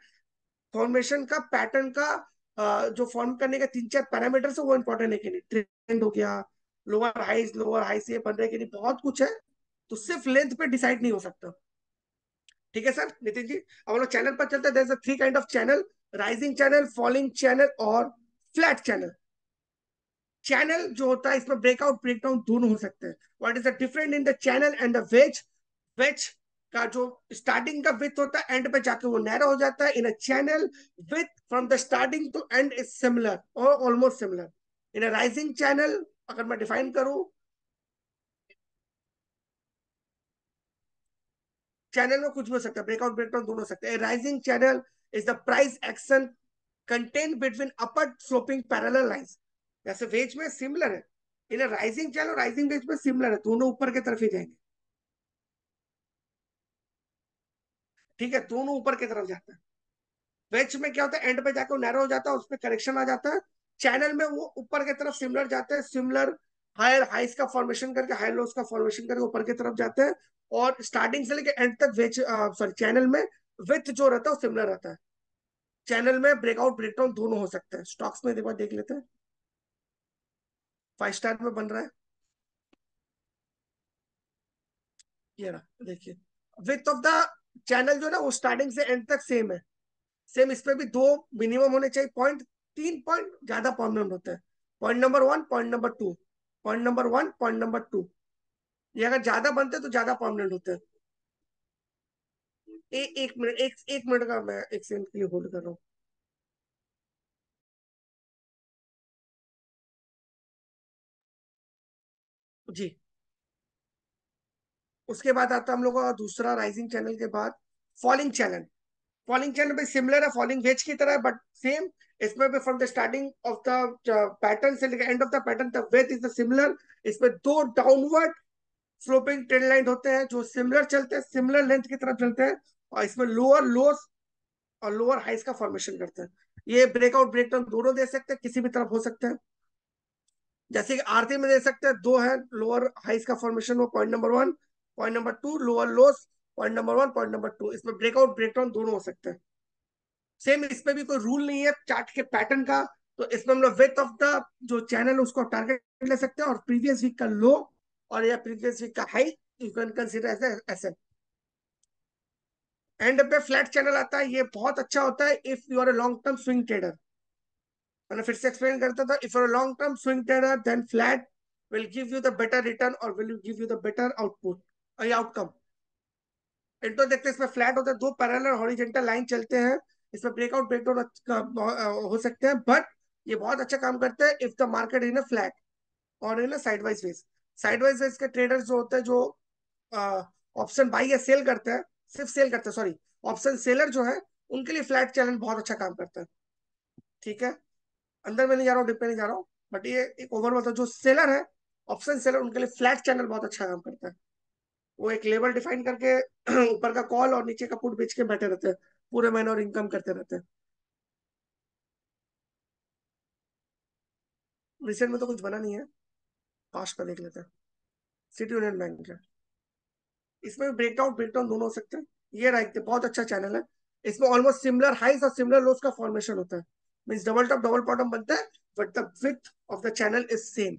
फॉर्मेशन का पैटर्न का जो फॉर्म करने के 3 4 पैरामीटर्स है वो इंपॉर्टेंट है कि नहीं, ट्रेंड हो गया, लोअर हाइस ये बन रहे कि नहीं, बहुत कुछ है, तो सिर्फ लेंथ पे डिसाइड नहीं हो सकता। ठीक है सर नितिन जी, अब हम लोग चैनल पर चलते हैं। There is 3 kind of channel, rising channel, falling channel और फ्लैट चैनल। चैनल जो होता है इसमें ब्रेकआउट ब्रेकडाउन दोनों हो सकते हैं। What is the difference in the channel and the wedge? Wedge का जो स्टार्टिंग का विथ होता है एंड पे जाके वो नैरो हो जाता है। In a channel with from the starting to end is similar और almost similar. In a rising channel अगर मैं डिफाइन करूं, चैनल में कुछ भी हो सकता है, ब्रेकआउट ब्रेकडाउन दोनों हो सकते हैं। Rising channel is the price action contain between upper sloping parallel lines, जैसे वेज में सिमिलर है, इन राइजिंग चैनल और राइजिंग वेज में सिमिलर है, दोनों ऊपर की तरफ ही जाएंगे। ठीक है, दोनों ऊपर की तरफ जाता है। वेज में क्या होता है, एंड पे जाकर नैरो हो जाता है, उसमें करेक्शन आ जाता है। चैनल में वो ऊपर की तरफ सिमिलर जाते हैं, सिमिलर हायर हाइस का फॉर्मेशन करके हायर लोस का फॉर्मेशन करके ऊपर की तरफ जाते हैं, और स्टार्टिंग से लेकर एंड तक वेज सॉरी चैनल में विथ जो रहता है वो सिमिलर रहता है। चैनल में ब्रेकआउट ब्रेकडाउन दोनों हो सकते हैं। स्टॉक्स में एक बार देख लेते हैं, 5 स्टार में बन रहा है, ये रहा देखिए, विथ ऑफ द चैनल जो है ना वो स्टार्टिंग से एंड तक सेम है। सेम इस पे भी दो मिनिमम होने चाहिए पॉइंट, 3 पॉइंट ज्यादा परमानेंट होता है। Point number one, point number two, point number one, point number two, ये अगर ज्यादा बनते हैं तो ज्यादा परमानेंट होते हैं। 1 मिनट, एक मिनट का मैं एक सेकंड के लिए होल्ड कर रहा हूँ। जी, उसके बाद आता है हम लोग का दूसरा राइजिंग चैनल के बाद फॉलिंग चैनल। फॉलिंग चैनल भी सिमिलर है, फॉलिंग वेज की तरह बट सेम। इसमें भी from the starting of the pattern से लेकर एंड ऑफ द पैटर्न तक वेज इज द सिमिलर। इसमें दो डाउनवर्ड स्लोपिंग ट्रेंड लाइन होते हैं जो सिमिलर चलते हैं, सिमिलर लेंथ की तरफ चलते हैं, और इसमें लोअर लोस और लोअर हाइस का फॉर्मेशन करते हैं। ये ब्रेकआउट ब्रेकडाउन दोनों दे सकते हैं, किसी भी तरफ हो सकते हैं। जैसे कि आरती में दे सकते हैं, दो है लोअर हाइस का फॉर्मेशन, वो point number one. Point number two lower loss, point number one, point number two. इसमें ब्रेकआउट ब्रेकडाउन दोनों हो सकते हैं। सेम इसमें भी कोई रूल नहीं है चार्ट के पैटर्न का। तो इसमें हम लोग विड्थ ऑफ द जो चैनल है उसको टारगेट ले सकते हैं, और प्रीवियस वीक का लो और या प्रीवियस वीक का high you can consider as ऐसे। एंड पे फ्लैट चैनल आता है, ये बहुत अच्छा होता है if you are a long term swing trader. मैंने फिर से एक्सप्लेन करता था, if you are long term swing trader then flat will give you the better return और will give you the better output outcome. Into देखते हैं, इसमें flat होता है, दो पैरेलल हॉरिजॉन्टल लाइन चलते हैं। इसमें ब्रेकआउट ब्रेकडाउन हो सकते हैं, बट ये बहुत अच्छा काम करते हैं if the market in a flat और in a sideways veg. Sideways veg के ट्रेडर्स जो होते हैं, जो ऑप्शन बाई या सेल करते हैं, सिर्फ सेल करते हैं, सॉरी, ऑप्शन सेलर जो है, उनके लिए फ्लैट चैनल बहुत अच्छा काम करता है। ठीक है, अंदर में नहीं जा रहा हूँ, डिप में नहीं जा रहा हूँ, बट ये एक ओवरऑल था, जो सेलर है, ऑप्शन सेलर, उनके लिए फ्लैट चैनल बहुत अच्छा काम करता है। वो एक लेवल डिफाइन करके ऊपर का कॉल और नीचे का पुट बेच के बैठे रहते हैं पूरे महीने, और इनकम करते रहते हैं। रिसेंट में तो कुछ बना नहीं है, पास्ट का देख लेते हैं। सिटी यूनियन बैंक है, इसमें ब्रेकडाउन ब्रेकडाउन दोनों हो सकते हैं। ये राइट, बहुत अच्छा चैनल है। इसमें ऑलमोस्ट सिमिलर हाइस और सिमिलर लोस का फॉर्मेशन होता है। Means double top double bottom बनता है, but the width of the channel is same.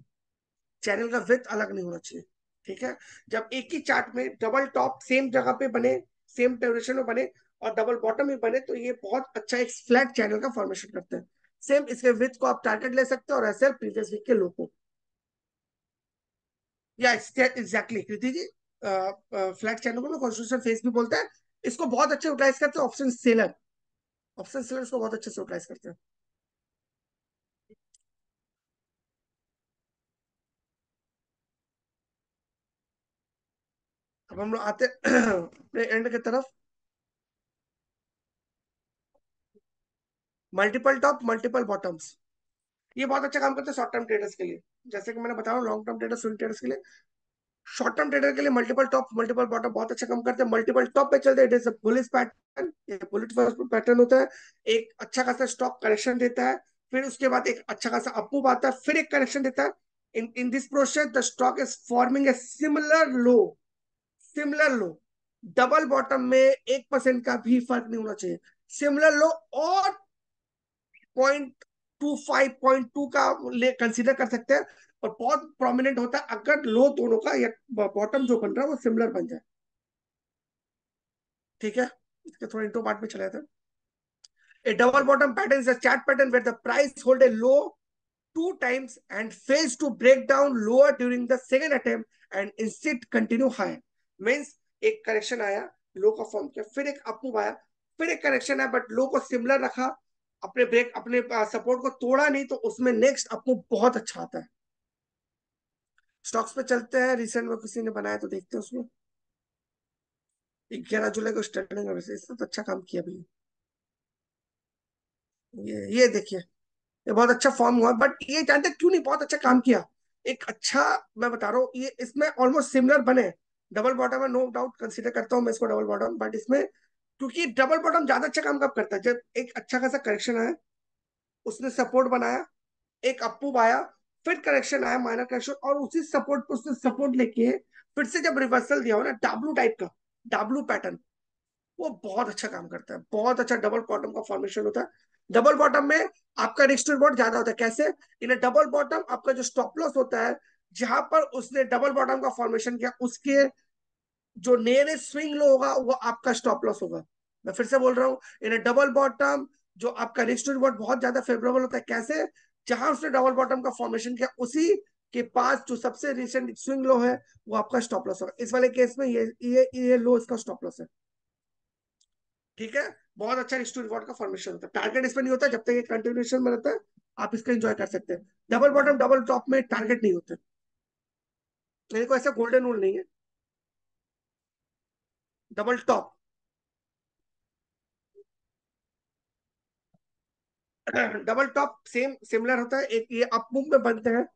Channel का विड्थ अलग नहीं होना चाहिए। ठीक है, जब एक ही चार्ट में डबल टॉप सेम जगह पे बने, सेम ड्यूरेशन में बने, और डबल बॉटम में बने, तो ये बहुत अच्छा एक फ्लैट चैनल का फॉर्मेशन करते हैं। सेम इसके विड्थ को आप टारगेट ले सकते हो, और ऐसे प्रीवियस वीक के लो को। या एग्जैक्टली कृति जी, फ्लैट चैनल को ना कॉन्स्टिट्यूशन फेस भी बोलते हैं। इसको बहुत अच्छे यूटिलाइज करते हैं ऑप्शन सेलर। ऑप्शन सेलर इसको बहुत अच्छे से यूटिलाइज करते हैं। अब हम लोग आते हैं अपने एंड की तरफ। मल्टीपल टॉप मल्टीपल बॉटम्स, ये बहुत अच्छा काम करते हैं शॉर्ट टर्म ट्रेडर्स के लिए। जैसे कि मैंने बताया, long term trader, swing traders के लिए, शॉर्ट टर्म ट्रेडर के लिए मल्टीपल टॉप मल्टीपल बॉटम बहुत अच्छा काम करते हैं। मल्टीपल टॉप पे चलते हैं, इट इज बुलिश पैटर्न, ये बुलिश पैटर्न होता है। एक अच्छा खासा स्टॉक करेक्शन देता है, फिर उसके बाद एक अच्छा खासा अप मूव आता है, फिर एक करेक्शन देता है। In this process the stock is forming a similar low, similar low. Double bottom में 1% का भी फर्क नहीं होना चाहिए। सिमिलर लो और 0.25 0.2 का ले कंसीडर कर सकते हैं। और बहुत प्रोमिनेंट होता है अगर लो दोनों का या बॉटम जो बन रहा है वो सिमिलर बन जाए। ठीक है, इसके थोड़ा इंटो पार्ट में चले जाते हैं। A double bottom pattern is a chart pattern where the price hold a low two times and fails to break down lower during the second attempt and instead continue higher. Means एक correction आया, लो का form किया, फिर एक up move आया, फिर एक correction आया, बट लो को सिमिलर रखा, अपने ब्रेक अपने सपोर्ट को तोड़ा नहीं, तो उसमें नेक्स्ट अप मूव बहुत अच्छा आता है। स्टॉक्स पे चलते हैं, रिसेंट में किसी ने बनाया तो देखते हैं उसमें। 11 जुलाई को स्टार्टिंग में इसने तो अच्छा काम किया भैया। ये देखिए, ये बहुत अच्छा फॉर्म हुआ, बट ये जानते हैं क्यों नहीं बहुत अच्छा काम किया? एक अच्छा, मैं बता रहा हूँ, ये इसमें ऑलमोस्ट सिमिलर बने। डबल बॉटम है, नो डाउट कंसीडर करता हूँ मैं इसको डबल बॉटम, बट इसमें क्योंकि डबल बॉटम ज्यादा अच्छा काम कब करता है, जब एक अच्छा खासा करेक्शन आया, उसने सपोर्ट बनाया, एक अपूब आया, फिर करेक्शन आया, माइनर करेक्शन, और उसी सपोर्ट पर उसने सपोर्ट लेके फिर से जब रिवर्सल दिया हो ना, डाब्लू टाइप का, डाब्लू पैटर्न, वो बहुत अच्छा काम करता है। बहुत अच्छा डबल बॉटम का फॉर्मेशन होता है। डबल बॉटम में आपका रिस्क रिवॉर्ड ज्यादा होता है। कैसे? इन डबल बॉटम आपका जो स्टॉप लॉस होता है, जहां पर उसने डबल बॉटम का फॉर्मेशन किया, उसके जो नियरेस्ट स्विंग लो होगा वो आपका स्टॉप लॉस होगा। मैं फिर से बोल रहा हूँ, इन डबल बॉटम जो आपका रिस्क रिवॉर्ड बहुत ज्यादा फेवरेबल होता है। कैसे? जहां उसने डबल बॉटम का फॉर्मेशन किया, उसी के पास जो सबसे रिसेंट स्विंग लो है, वो आपका स्टॉप लॉस होगा। इस वाले केस में ये लो इसका स्टॉप लॉस है। ठीक है, बहुत अच्छा रिस्क टू रिवॉर्ड का फॉर्मेशन होता है। टारगेट इसमें नहीं होता, जब तक ये कंटिन्यूएशन में रहता है आप इसको एंजॉय कर सकते हैं। डबल बॉटम डबल टॉप में टारगेट नहीं होते, मेरे को ऐसा गोल्डन रूल नहीं है। Double top double top same similar होता है, एक ये अप मूव में बनते हैं,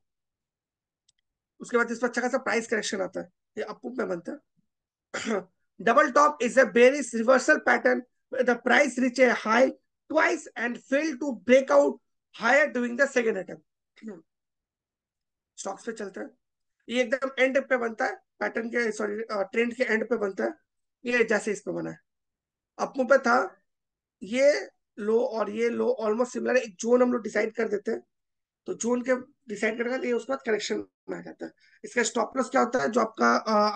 उसके बाद इस पर अच्छा खासा प्राइस करेक्शन आता है। ये अपूप में बनता है। Double top is a bearish reversal pattern, the price reach a high twice and fail to break out higher doing the second attempt. Stocks पे चलता है, ये एकदम एंड पे बनता है, पैटर्न के सॉरी ट्रेंड के एंड पे बनता है। ये जैसे इस पे बना है, अपू पे था ये लो और ये लो ऑलमोस्ट सिमिलर है, एक जोन हम लोग डिसाइड कर देते हैं। तो जोन के डिसाइड करने के लिए उसके बाद करेक्शन में आ जाता है। इसका स्टॉप लॉस क्या होता है, जो आपका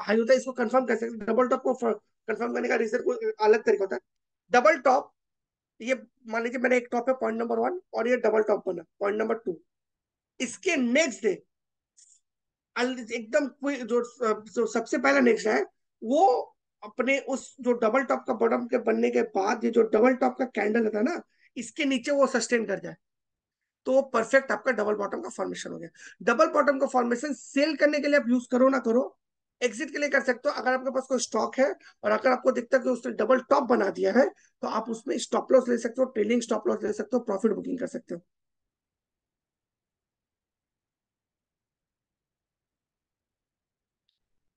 हाई होता है, इसको कंफर्म कर सकते हैं। डबल टॉप को कंफर्म करने का रीजन कोई अलग तरीका होता है। डबल टॉप, ये मान लीजिए मैंने एक टॉप है पॉइंट नंबर 1 और ये डबल टॉप बना पॉइंट नंबर 2, इसके नेक्स्ट डे एकदम कोई जो सबसे पहला नेक्स्ट है वो अपने उस जो डबल टॉप का बॉटम के बनने के बाद ये जो डबल टॉप का कैंडल था ना, इसके नीचे वो सस्टेन कर जाए, तो परफेक्ट आपका डबल बॉटम का फॉर्मेशन हो गया। डबल बॉटम का फॉर्मेशन सेल करने के लिए आप यूज करो ना करो, एग्जिट के लिए कर सकते हो। अगर आपके पास कोई स्टॉक है और अगर आपको दिखता है कि उसने डबल टॉप बना दिया है, तो आप उसमें स्टॉप लॉस ले सकते हो, ट्रेलिंग स्टॉप लॉस ले सकते हो, प्रॉफिट बुकिंग कर सकते हो।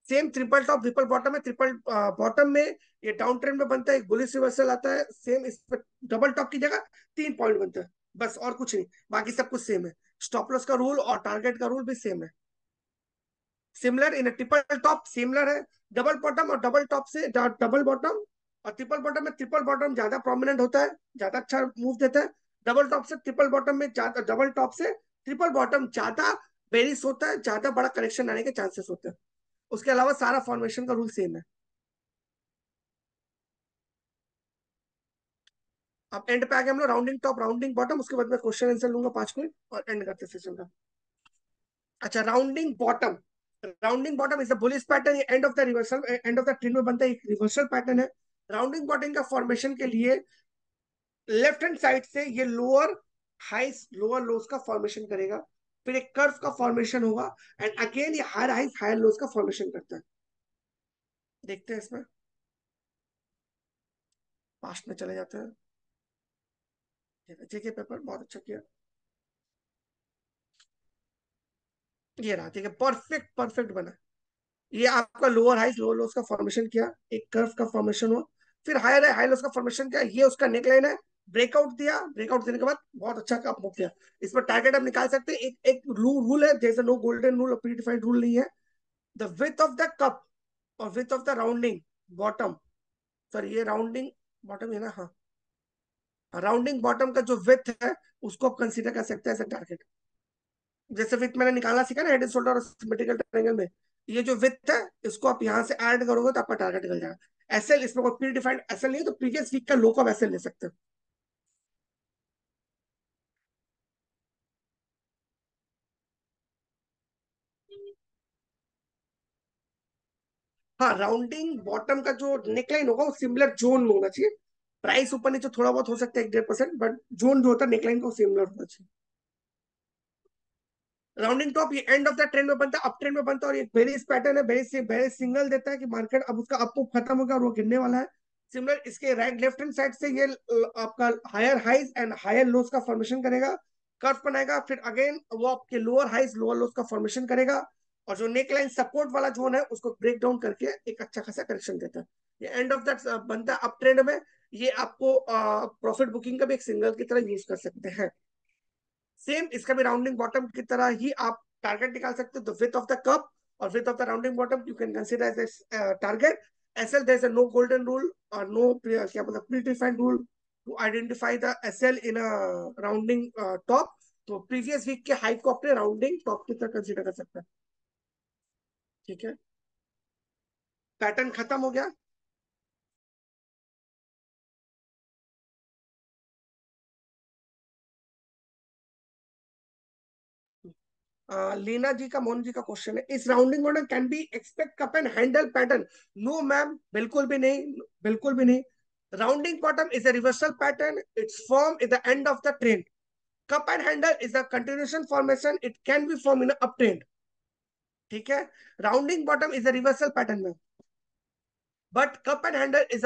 Same triple top triple bottom है। ट्रिपल बॉटम में ये डाउन ट्रेंड में बनता है, एक बुलिश रिवर्सल आता है, सेम इस पर डबल टॉप की जगह 3 पॉइंट बनता है, बस और कुछ नहीं, बाकी सब कुछ सेम है। स्टॉप लॉस का रूल और टारगेट का रूल भी सेम है। Similar in triple top similar है। डबल बॉटम और डबल टॉप से डबल बॉटम और ट्रिपल बॉटम में ट्रिपल बॉटम ज्यादा प्रोमिनेंट होता है, ज्यादा अच्छा मूव देता है। डबल टॉप से ट्रिपल बॉटम में ज्यादा, डबल टॉप से ट्रिपल बॉटम ज्यादा बेरिश होता है, ज्यादा बड़ा करेक्शन आने के चांसेस होते हैं। उसके अलावा सारा फॉर्मेशन का रूल सेम है। अब एंड पे आ गए हम लोग, राउंडिंग टॉप राउंडिंग बॉटम, उसके बाद में क्वेश्चन आंसर लूंगा 5 मिनट और एंड करते सेशन का। अच्छा, rounding bottom. Rounding bottom is the bullish pattern, ये end of the reversal, end of the trend में बनता है, एक रिवर्सल पैटर्न है। राउंडिंग बॉटम का फॉर्मेशन के लिए लेफ्ट हैंड साइड से ये लोअर हाइस लोअर लोस का फॉर्मेशन करेगा, फिर एक कर्व का फॉर्मेशन होगा, एंड अगेन ये हायर हाइस हायर लोस का फॉर्मेशन करता है। देखते हैं इसमें, पास्ट में चले जाते हैं। जेके पेपर बहुत अच्छा किया। ये रहा, ठीक है, परफेक्ट परफेक्ट बना। ये आपका लोअर हाइस लोअर लोस का फॉर्मेशन किया, एक कर्व का फॉर्मेशन हुआ, फिर हायर है हाई लोस का फॉर्मेशन किया, ये उसका नेकलाइन है। ब्रेकआउट दिया, ब्रेकआउट देने के बाद बहुत अच्छा काम हो गया। इस पर टारगेट आप निकाल सकते हैं। एक एक रूल है, जैसे नो गोल्डन रूल और प्री डिफाइंड रूल नहीं है। The width of the cup और width of the rounding bottom, sorry ये राउंडिंग बॉटम है ना, हाँ, राउंडिंग बॉटम का जो विथ है उसको आप कंसीडर कर सकते हैं एज टारगेट। जैसे विथ मैंने निकालना सीखा ना हेड एंड शोल्डर और सिमेट्रिकल ट्रायंगल में, ये जो विथ है इसको आप यहाँ से ऐड करोगे तो आपका टारगेट निकल जाएगा। एसएल, इसमें कोई प्री डिफाइंड एसएल नहीं है, तो प्रीवियस वीक का लो का एसएल ले सकते हो। हाँ, राउंडिंग बॉटम का जो नेकलाइन होगा वो सिमिलर जोन में होना चाहिए। प्राइस ऊपर नीचे थोड़ा बहुत हो सकता है 1-1.5%, बट जोन जो होता है नेकलाइन को सिमिलर होना चाहिए। राउंडिंग टॉप ये एंड ऑफ द ट्रेंड में बनता है, अप ट्रेंड में बनता है, और ये बेरिश पैटर्न है, बेरिश से बेरिश सिग्नल देता है कि मार्केट अब उसका अप मूव खत्म हो गया और वो गिरने वाला है। सिमिलर इसके राइट लेफ्ट हैंड साइड से ये आपका higher highs and higher lows का फॉर्मेशन करेगा, कर्व बनाएगा, फिर अगेन वो आपके लोअर हाइज लोअर लोस का फॉर्मेशन करेगा, और जो नेक लाइन सपोर्ट वाला जोन है उसको ब्रेक डाउन करके एक अच्छा खासा करेक्शन देता है। ये एंड ऑफ दैट बनता है अप ट्रेंड में। ये आपको प्रॉफिट बुकिंग का भी एक सिग्नल की तरह यूज कर सकते हैं। सेम इसका भी राउंडिंग बॉटम की तरह ही आप टारगेट निकाल सकते हो, the width of the cup और width of the rounding bottom you can consider as target. SL there is a no golden rule और नो क्या मतलब pre defined rule to identify the SL in a rounding top. तो previous week के high को अपने rounding top की तरह consider कर सकते हैं। ठीक है, पैटर्न खत्म हो गया। लीना जी का, मोहन जी का क्वेश्चन है, इस rounding model can be expect cup and handle pattern? No ma'am, बिल्कुल भी नहीं, बिल्कुल भी नहीं। Rounding bottom is a reversal pattern, it's form in the end of the trend. Cup and handle is a continuation formation, it can be form in up trend. ठीक है, rounding bottom is a reversal pattern में, but cup and handle is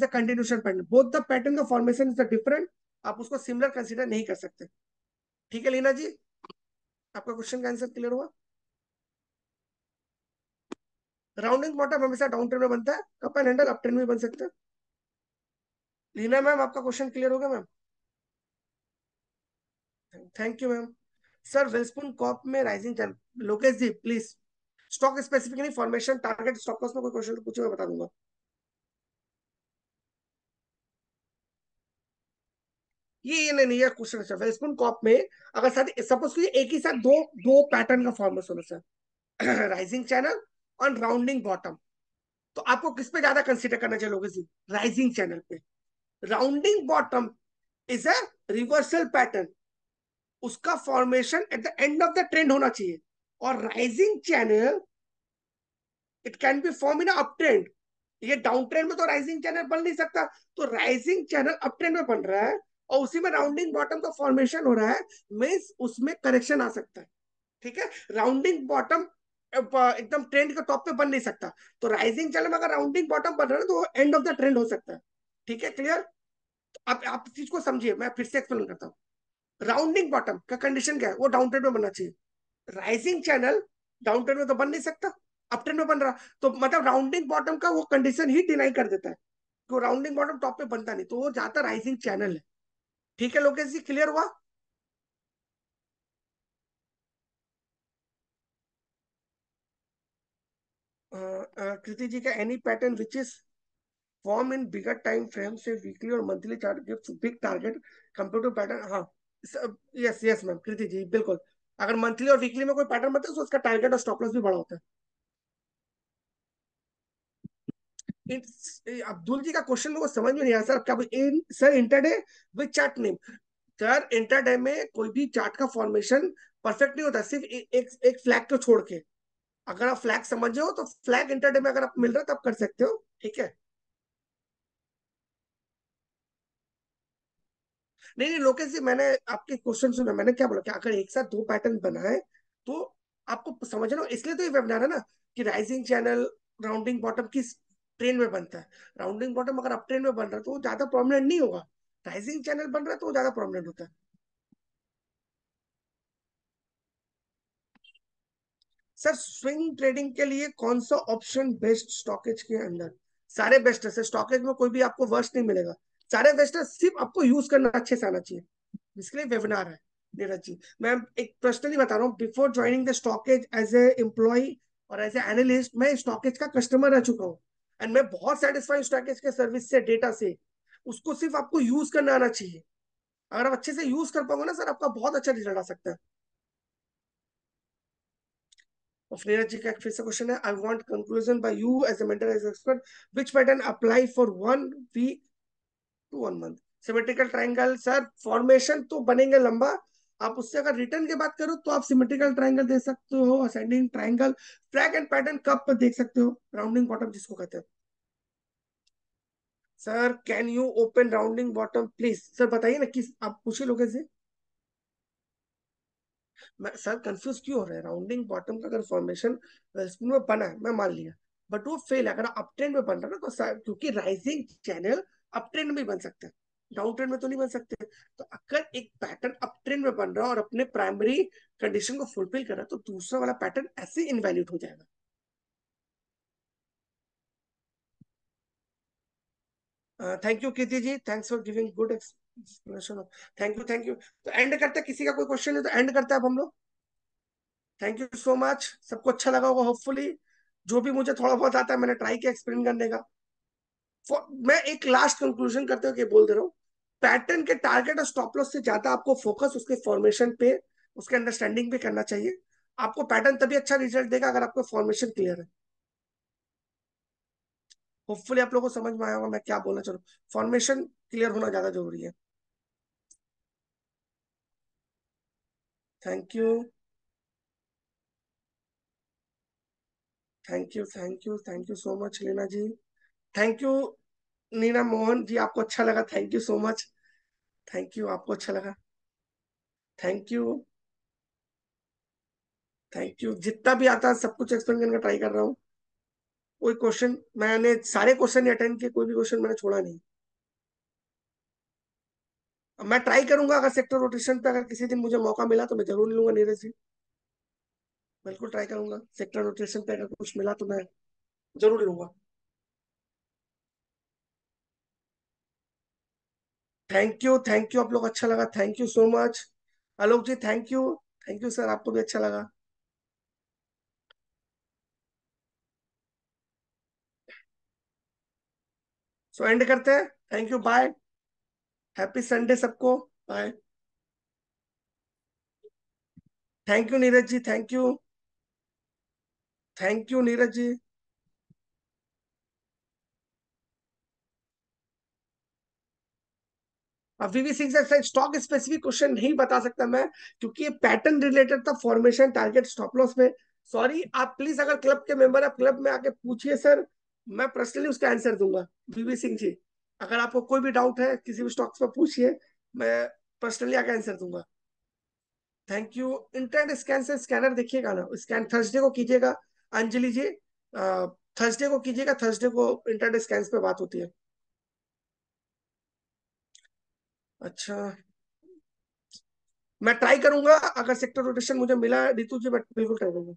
a continuation pattern, both the pattern का formation is different, आप उसको similar consider नहीं कर सकते। ठीक है लीना जी, आपका क्वेश्चन का आंसर क्लियर हुआ? राउंडिंग बॉटम हमेशा डाउन ट्रेंड में बनता है, cup and handle up trend में भी बन सकता है। लीना मैम, आपका क्वेश्चन क्लियर हो गया ma'am? Thank you ma'am. Sir Welspun corp में rising channel, Lokesh ji please, stock specific नहीं, फॉर्मेशन टारगेट स्टॉप लॉस में कोई क्वेश्चन पूछे मैं बता दूंगा। ये नहीं नहीं, ये क्वेश्चन अच्छा, वेलस्पून कॉप में अगर साथ सपोज कीजिए एक ही साथ दो दो पैटर्न का फॉर्मेशन हो सर, राइजिंग चैनल और राउंडिंग बॉटम, तो आपको किस पे ज्यादा कंसीडर करना चाहिए लोकेश जी? राइजिंग चैनल पे। Rounding bottom is a reversal pattern, उसका formation at the end of the trend होना चाहिए। और rising channel it can be form in up trend, ये डाउन ट्रेंड में तो राइजिंग चैनल बन नहीं सकता, तो राइजिंग चैनल अप ट्रेंड में बन रहा है और उसी में राउंडिंग बॉटम का फॉर्मेशन हो रहा है, मीन्स उसमें करेक्शन आ सकता है। ठीक है, राउंडिंग बॉटम एकदम ट्रेंड के टॉप पे बन नहीं सकता, तो राइजिंग चैनल में अगर राउंडिंग बॉटम बन रहा है तो एंड ऑफ द ट्रेंड हो सकता है। ठीक है, क्लियर? आप इस चीज को समझिए, मैं फिर से एक्सप्लेन करता हूँ। राउंडिंग बॉटम का कंडीशन क्या है? वो डाउन ट्रेंड में बनना चाहिए। राइजिंग चैनल डाउन ट्रेंड में तो बन नहीं सकता, अप ट्रेंड में बन रहा, तो मतलब राउंडिंग बॉटम का वो कंडीशन ही डिनाई कर देता है, तो राउंडिंग बॉटम टॉप पे बनता नहीं, तो वो जाता राइजिंग चैनल है। ठीक है लोकेश जी, क्लियर हुआ? कृति जी का any pattern which is form in bigger time frame से वीकली और monthly chart gives big target compare to pattern, हाँ। Yes yes ma'am, Kriti ji बिल्कुल, अगर मंथली और वीकली में कोई पैटर्न बनता है तो उसका टारगेट और स्टॉप लॉस भी बड़ा होता है। अब्दुल जी का क्वेश्चन मेरे को समझ में नहीं आया सर, क्या sir intraday with chart name? Sir intraday में कोई भी चार्ट का फॉर्मेशन परफेक्ट नहीं होता, सिर्फ एक फ्लैग को छोड़ के। अगर आप फ्लैग समझे हो तो फ्लैग इंटरडे में अगर आप मिल रहा है तो आप कर सकते हो। ठीक है, नहीं नहीं लोकेश जी, मैंने आपके क्वेश्चन सुना, मैंने क्या बोला कि अगर एक साथ दो पैटर्न बनाए तो आपको समझना हो, इसलिए तो ये वेबिनार है ना, कि राइजिंग चैनल राउंडिंग बॉटम किस ट्रेन में बनता है। राउंडिंग बॉटम अगर अप ट्रेन में बन रहा है तो वो ज्यादा प्रोमिनेंट नहीं होगा, राइजिंग चैनल बन रहा है तो वो ज्यादा प्रोमिनेंट होता है। सर स्विंग ट्रेडिंग के लिए कौन सा ऑप्शन बेस्ट स्टॉकेज के अंदर? सारे बेस्ट है सर, स्टॉकेज में कोई भी आपको वर्स्ट नहीं मिलेगा, सारे बेस्ट है, सिर्फ आपको यूज करना अच्छे से आना चाहिए, इसके लिए वेबिनार है। नीरज जी, मैं एक पर्सनली बता रहा हूँ, before joining the StockEdge as a employee और एज ए एनालिस्ट, मैं स्टॉकेज का कस्टमर रह चुका हूँ, एंड मैं बहुत सेटिस्फाइड स्टॉकेज के सर्विस से, डेटा से। उसको सिर्फ आपको यूज करना आना चाहिए, अगर आप अच्छे से यूज कर पाओगे ना सर, आपका बहुत अच्छा रिजल्ट आ सकता है। और नीरज जी का एक फिर से क्वेश्चन है, I want conclusion by you as a mentor as expert, which pattern apply for 1 week to 1 month? Symmetrical triangle sir, formation तो बनेंगे लंबा, आप उससे अगर रिटर्न की बात करो तो आप सिमेट्रिकल ट्रायंगल देख सकते हो, ascending triangle, flag and pattern cup पर देख सकते हो, राउंडिंग बॉटम जिसको कहते हैं। Sir can you open rounding bottom please? Sir बताइए ना, किस आप पूछे लोगे से। मैं सर कंफ्यूज क्यों हो रहा है? राउंडिंग बॉटम का अगर फॉर्मेशन स्पून में बना है, मैं मान लिया, बट वो फेल है, अगर अप ट्रेंड में बन रहा है ना, तो क्योंकि राइजिंग चैनल अप ट्रेंड में भी बन सकता है, डाउन ट्रेंड में तो नहीं बन सकते। तो अगर एक पैटर्न अप ट्रेंड में बन रहा है और अपने प्राइमरी कंडीशन को फुलफिल कर रहा है, तो दूसरा वाला पैटर्न ऐसे इनवैलिड हो जाएगा। Thank you Kirti ji, thanks for giving good explanation. Thank you thank you. तो एंड करते हैं, किसी का कोई क्वेश्चन है तो एंड करते हैं अब हम लोग। थैंक यू सो मच, सबको अच्छा लगा होगा होपफुली, जो भी मुझे थोड़ा बहुत आता है मैंने ट्राई किया एक्सप्लेन करने का। मैं एक लास्ट कंक्लूजन करते हुए बोल दे रहा हूँ, पैटर्न के टारगेट और स्टॉप लॉस से ज्यादा आपको फोकस उसके फॉर्मेशन पे, उसके अंडरस्टैंडिंग पे करना चाहिए। आपको पैटर्न तभी अच्छा रिजल्ट देगा अगर आपको फॉर्मेशन क्लियर है। होपफुली आप लोगों को समझ में आया होगा मैं क्या बोलना चाह रहा हूँ, फॉर्मेशन क्लियर होना ज्यादा जरूरी है। Thank you thank you thank you thank you so much Leena ji. Thank you Neena Mohan ji, आपको अच्छा लगा, thank you so much. Thank you, आपको अच्छा लगा, थैंक यू थैंक यू। जितना भी आता है सब कुछ एक्सप्लेन करने का ट्राई कर रहा हूँ, कोई क्वेश्चन मैंने सारे क्वेश्चन ही अटेंड किए, कोई भी क्वेश्चन मैंने छोड़ा नहीं। अब मैं ट्राई करूंगा, अगर सेक्टर रोटेशन पे अगर किसी दिन मुझे मौका मिला तो मैं जरूर लूंगा नीरज जी, बिल्कुल ट्राई करूंगा, सेक्टर रोटेशन पे अगर कुछ मिला तो मैं जरूर लूंगा। थैंक यू, आप लोग अच्छा लगा, thank you so much. Alok ji thank you. Thank you sir, आपको भी अच्छा लगा। सो एंड करते हैं। Thank you, bye. Happy Sunday सबको। Bye. Thank you Neeraj ji, thank you. Thank you Neeraj ji. अब वीवी सिंह से स्टॉक स्पेसिफिक क्वेश्चन नहीं बता सकता मैं, क्योंकि ये पैटर्न रिलेटेड था, फॉर्मेशन टारगेट स्टॉप लॉस में। सॉरी, आप प्लीज अगर क्लब के मेंबर है, क्लब में आके पूछिए सर, मैं पर्सनली उसका आंसर दूंगा। वीवी सिंह जी, अगर आपको कोई भी डाउट है किसी भी स्टॉक्स पर पूछिए, मैं पर्सनली आके आंसर दूंगा। Thank you. इंटरनेट स्कैन से स्कैनर देखिएगा ना, स्कैन थर्सडे को कीजिएगा। अंजलि जी, थर्सडे को कीजिएगा, थर्सडे को इंटरनेट स्कैन पे बात होती है। अच्छा, मैं ट्राई करूंगा, अगर सेक्टर रोटेशन मुझे मिला रितु जी, मैं बिल्कुल ट्राई करूंगा।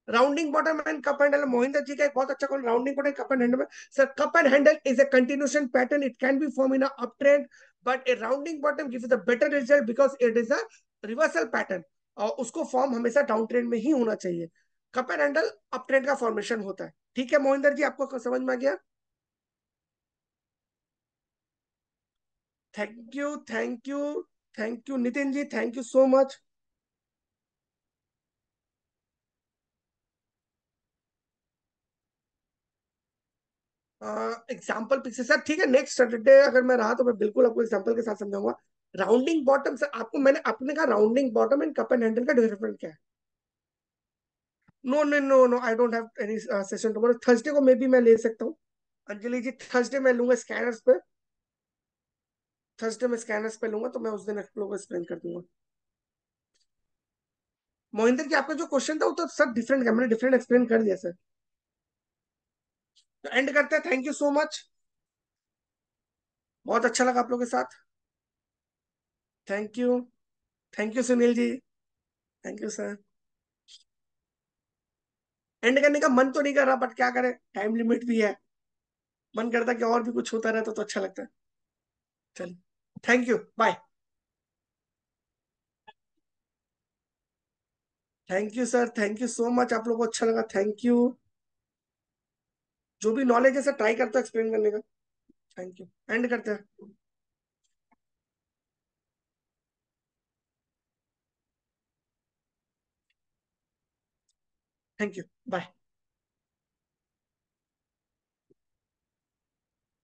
Rounding bottom and cup and handle, Mohinder ji का एक बहुत अच्छा call, rounding bottom cup and handle में। Sir cup and handle is a continuation pattern, it can be formed in a uptrend, but a rounding bottom gives the better result because it is a reversal pattern, और उसको form हमेशा down trend में ही होना चाहिए। Cup and handle up trend का formation होता है। ठीक है मोहिंदर जी, आपको समझ में आ गया? Thank you, thank you. Thank you Nitin ji, thank you so much. Example picture sir, ठीक है, नेक्स्ट सैटरडे अगर मैं रहा तो मैं बिल्कुल आपको एग्जाम्पल के साथ समझाऊंगा। राउंडिंग बॉटम सर, आपको मैंने अपने कहा rounding bottom and cup and handle का डिफरेंस क्या है? No no no no, I don't have any session tomorrow, Thursday को मे बी मैं ले सकता हूँ। अंजलि जी थर्सडे मैं लूंगा स्कैनर्स पे। थर्सडे में स्कैनर्स पे लूंगा, तो मैं उस दिन आप लोगों को एक्सप्लेन कर दूंगा। मोहिंदर जी, आपका जो क्वेश्चन था वो तो सर डिफरेंट, मैंने डिफरेंट एक्सप्लेन कर दिया सर। तो एंड करते हैं, थैंक यू सो मच। बहुत अच्छा लगा आप लोगों के साथ। Thank you. Thank you Sunil ji. Thank you sir. End करने का मन तो नहीं कर रहा, बट क्या करें, टाइम लिमिट भी है। मन करता कि और भी कुछ होता रहता तो अच्छा लगता है। चलिए, thank you, bye. Thank you sir, thank you so much, आप लोगों को अच्छा लगा, थैंक यू। जो भी नॉलेज है सर, ट्राई करता एक्सप्लेन करने का। थैंक यू, एंड करते हैं। Thank you, bye.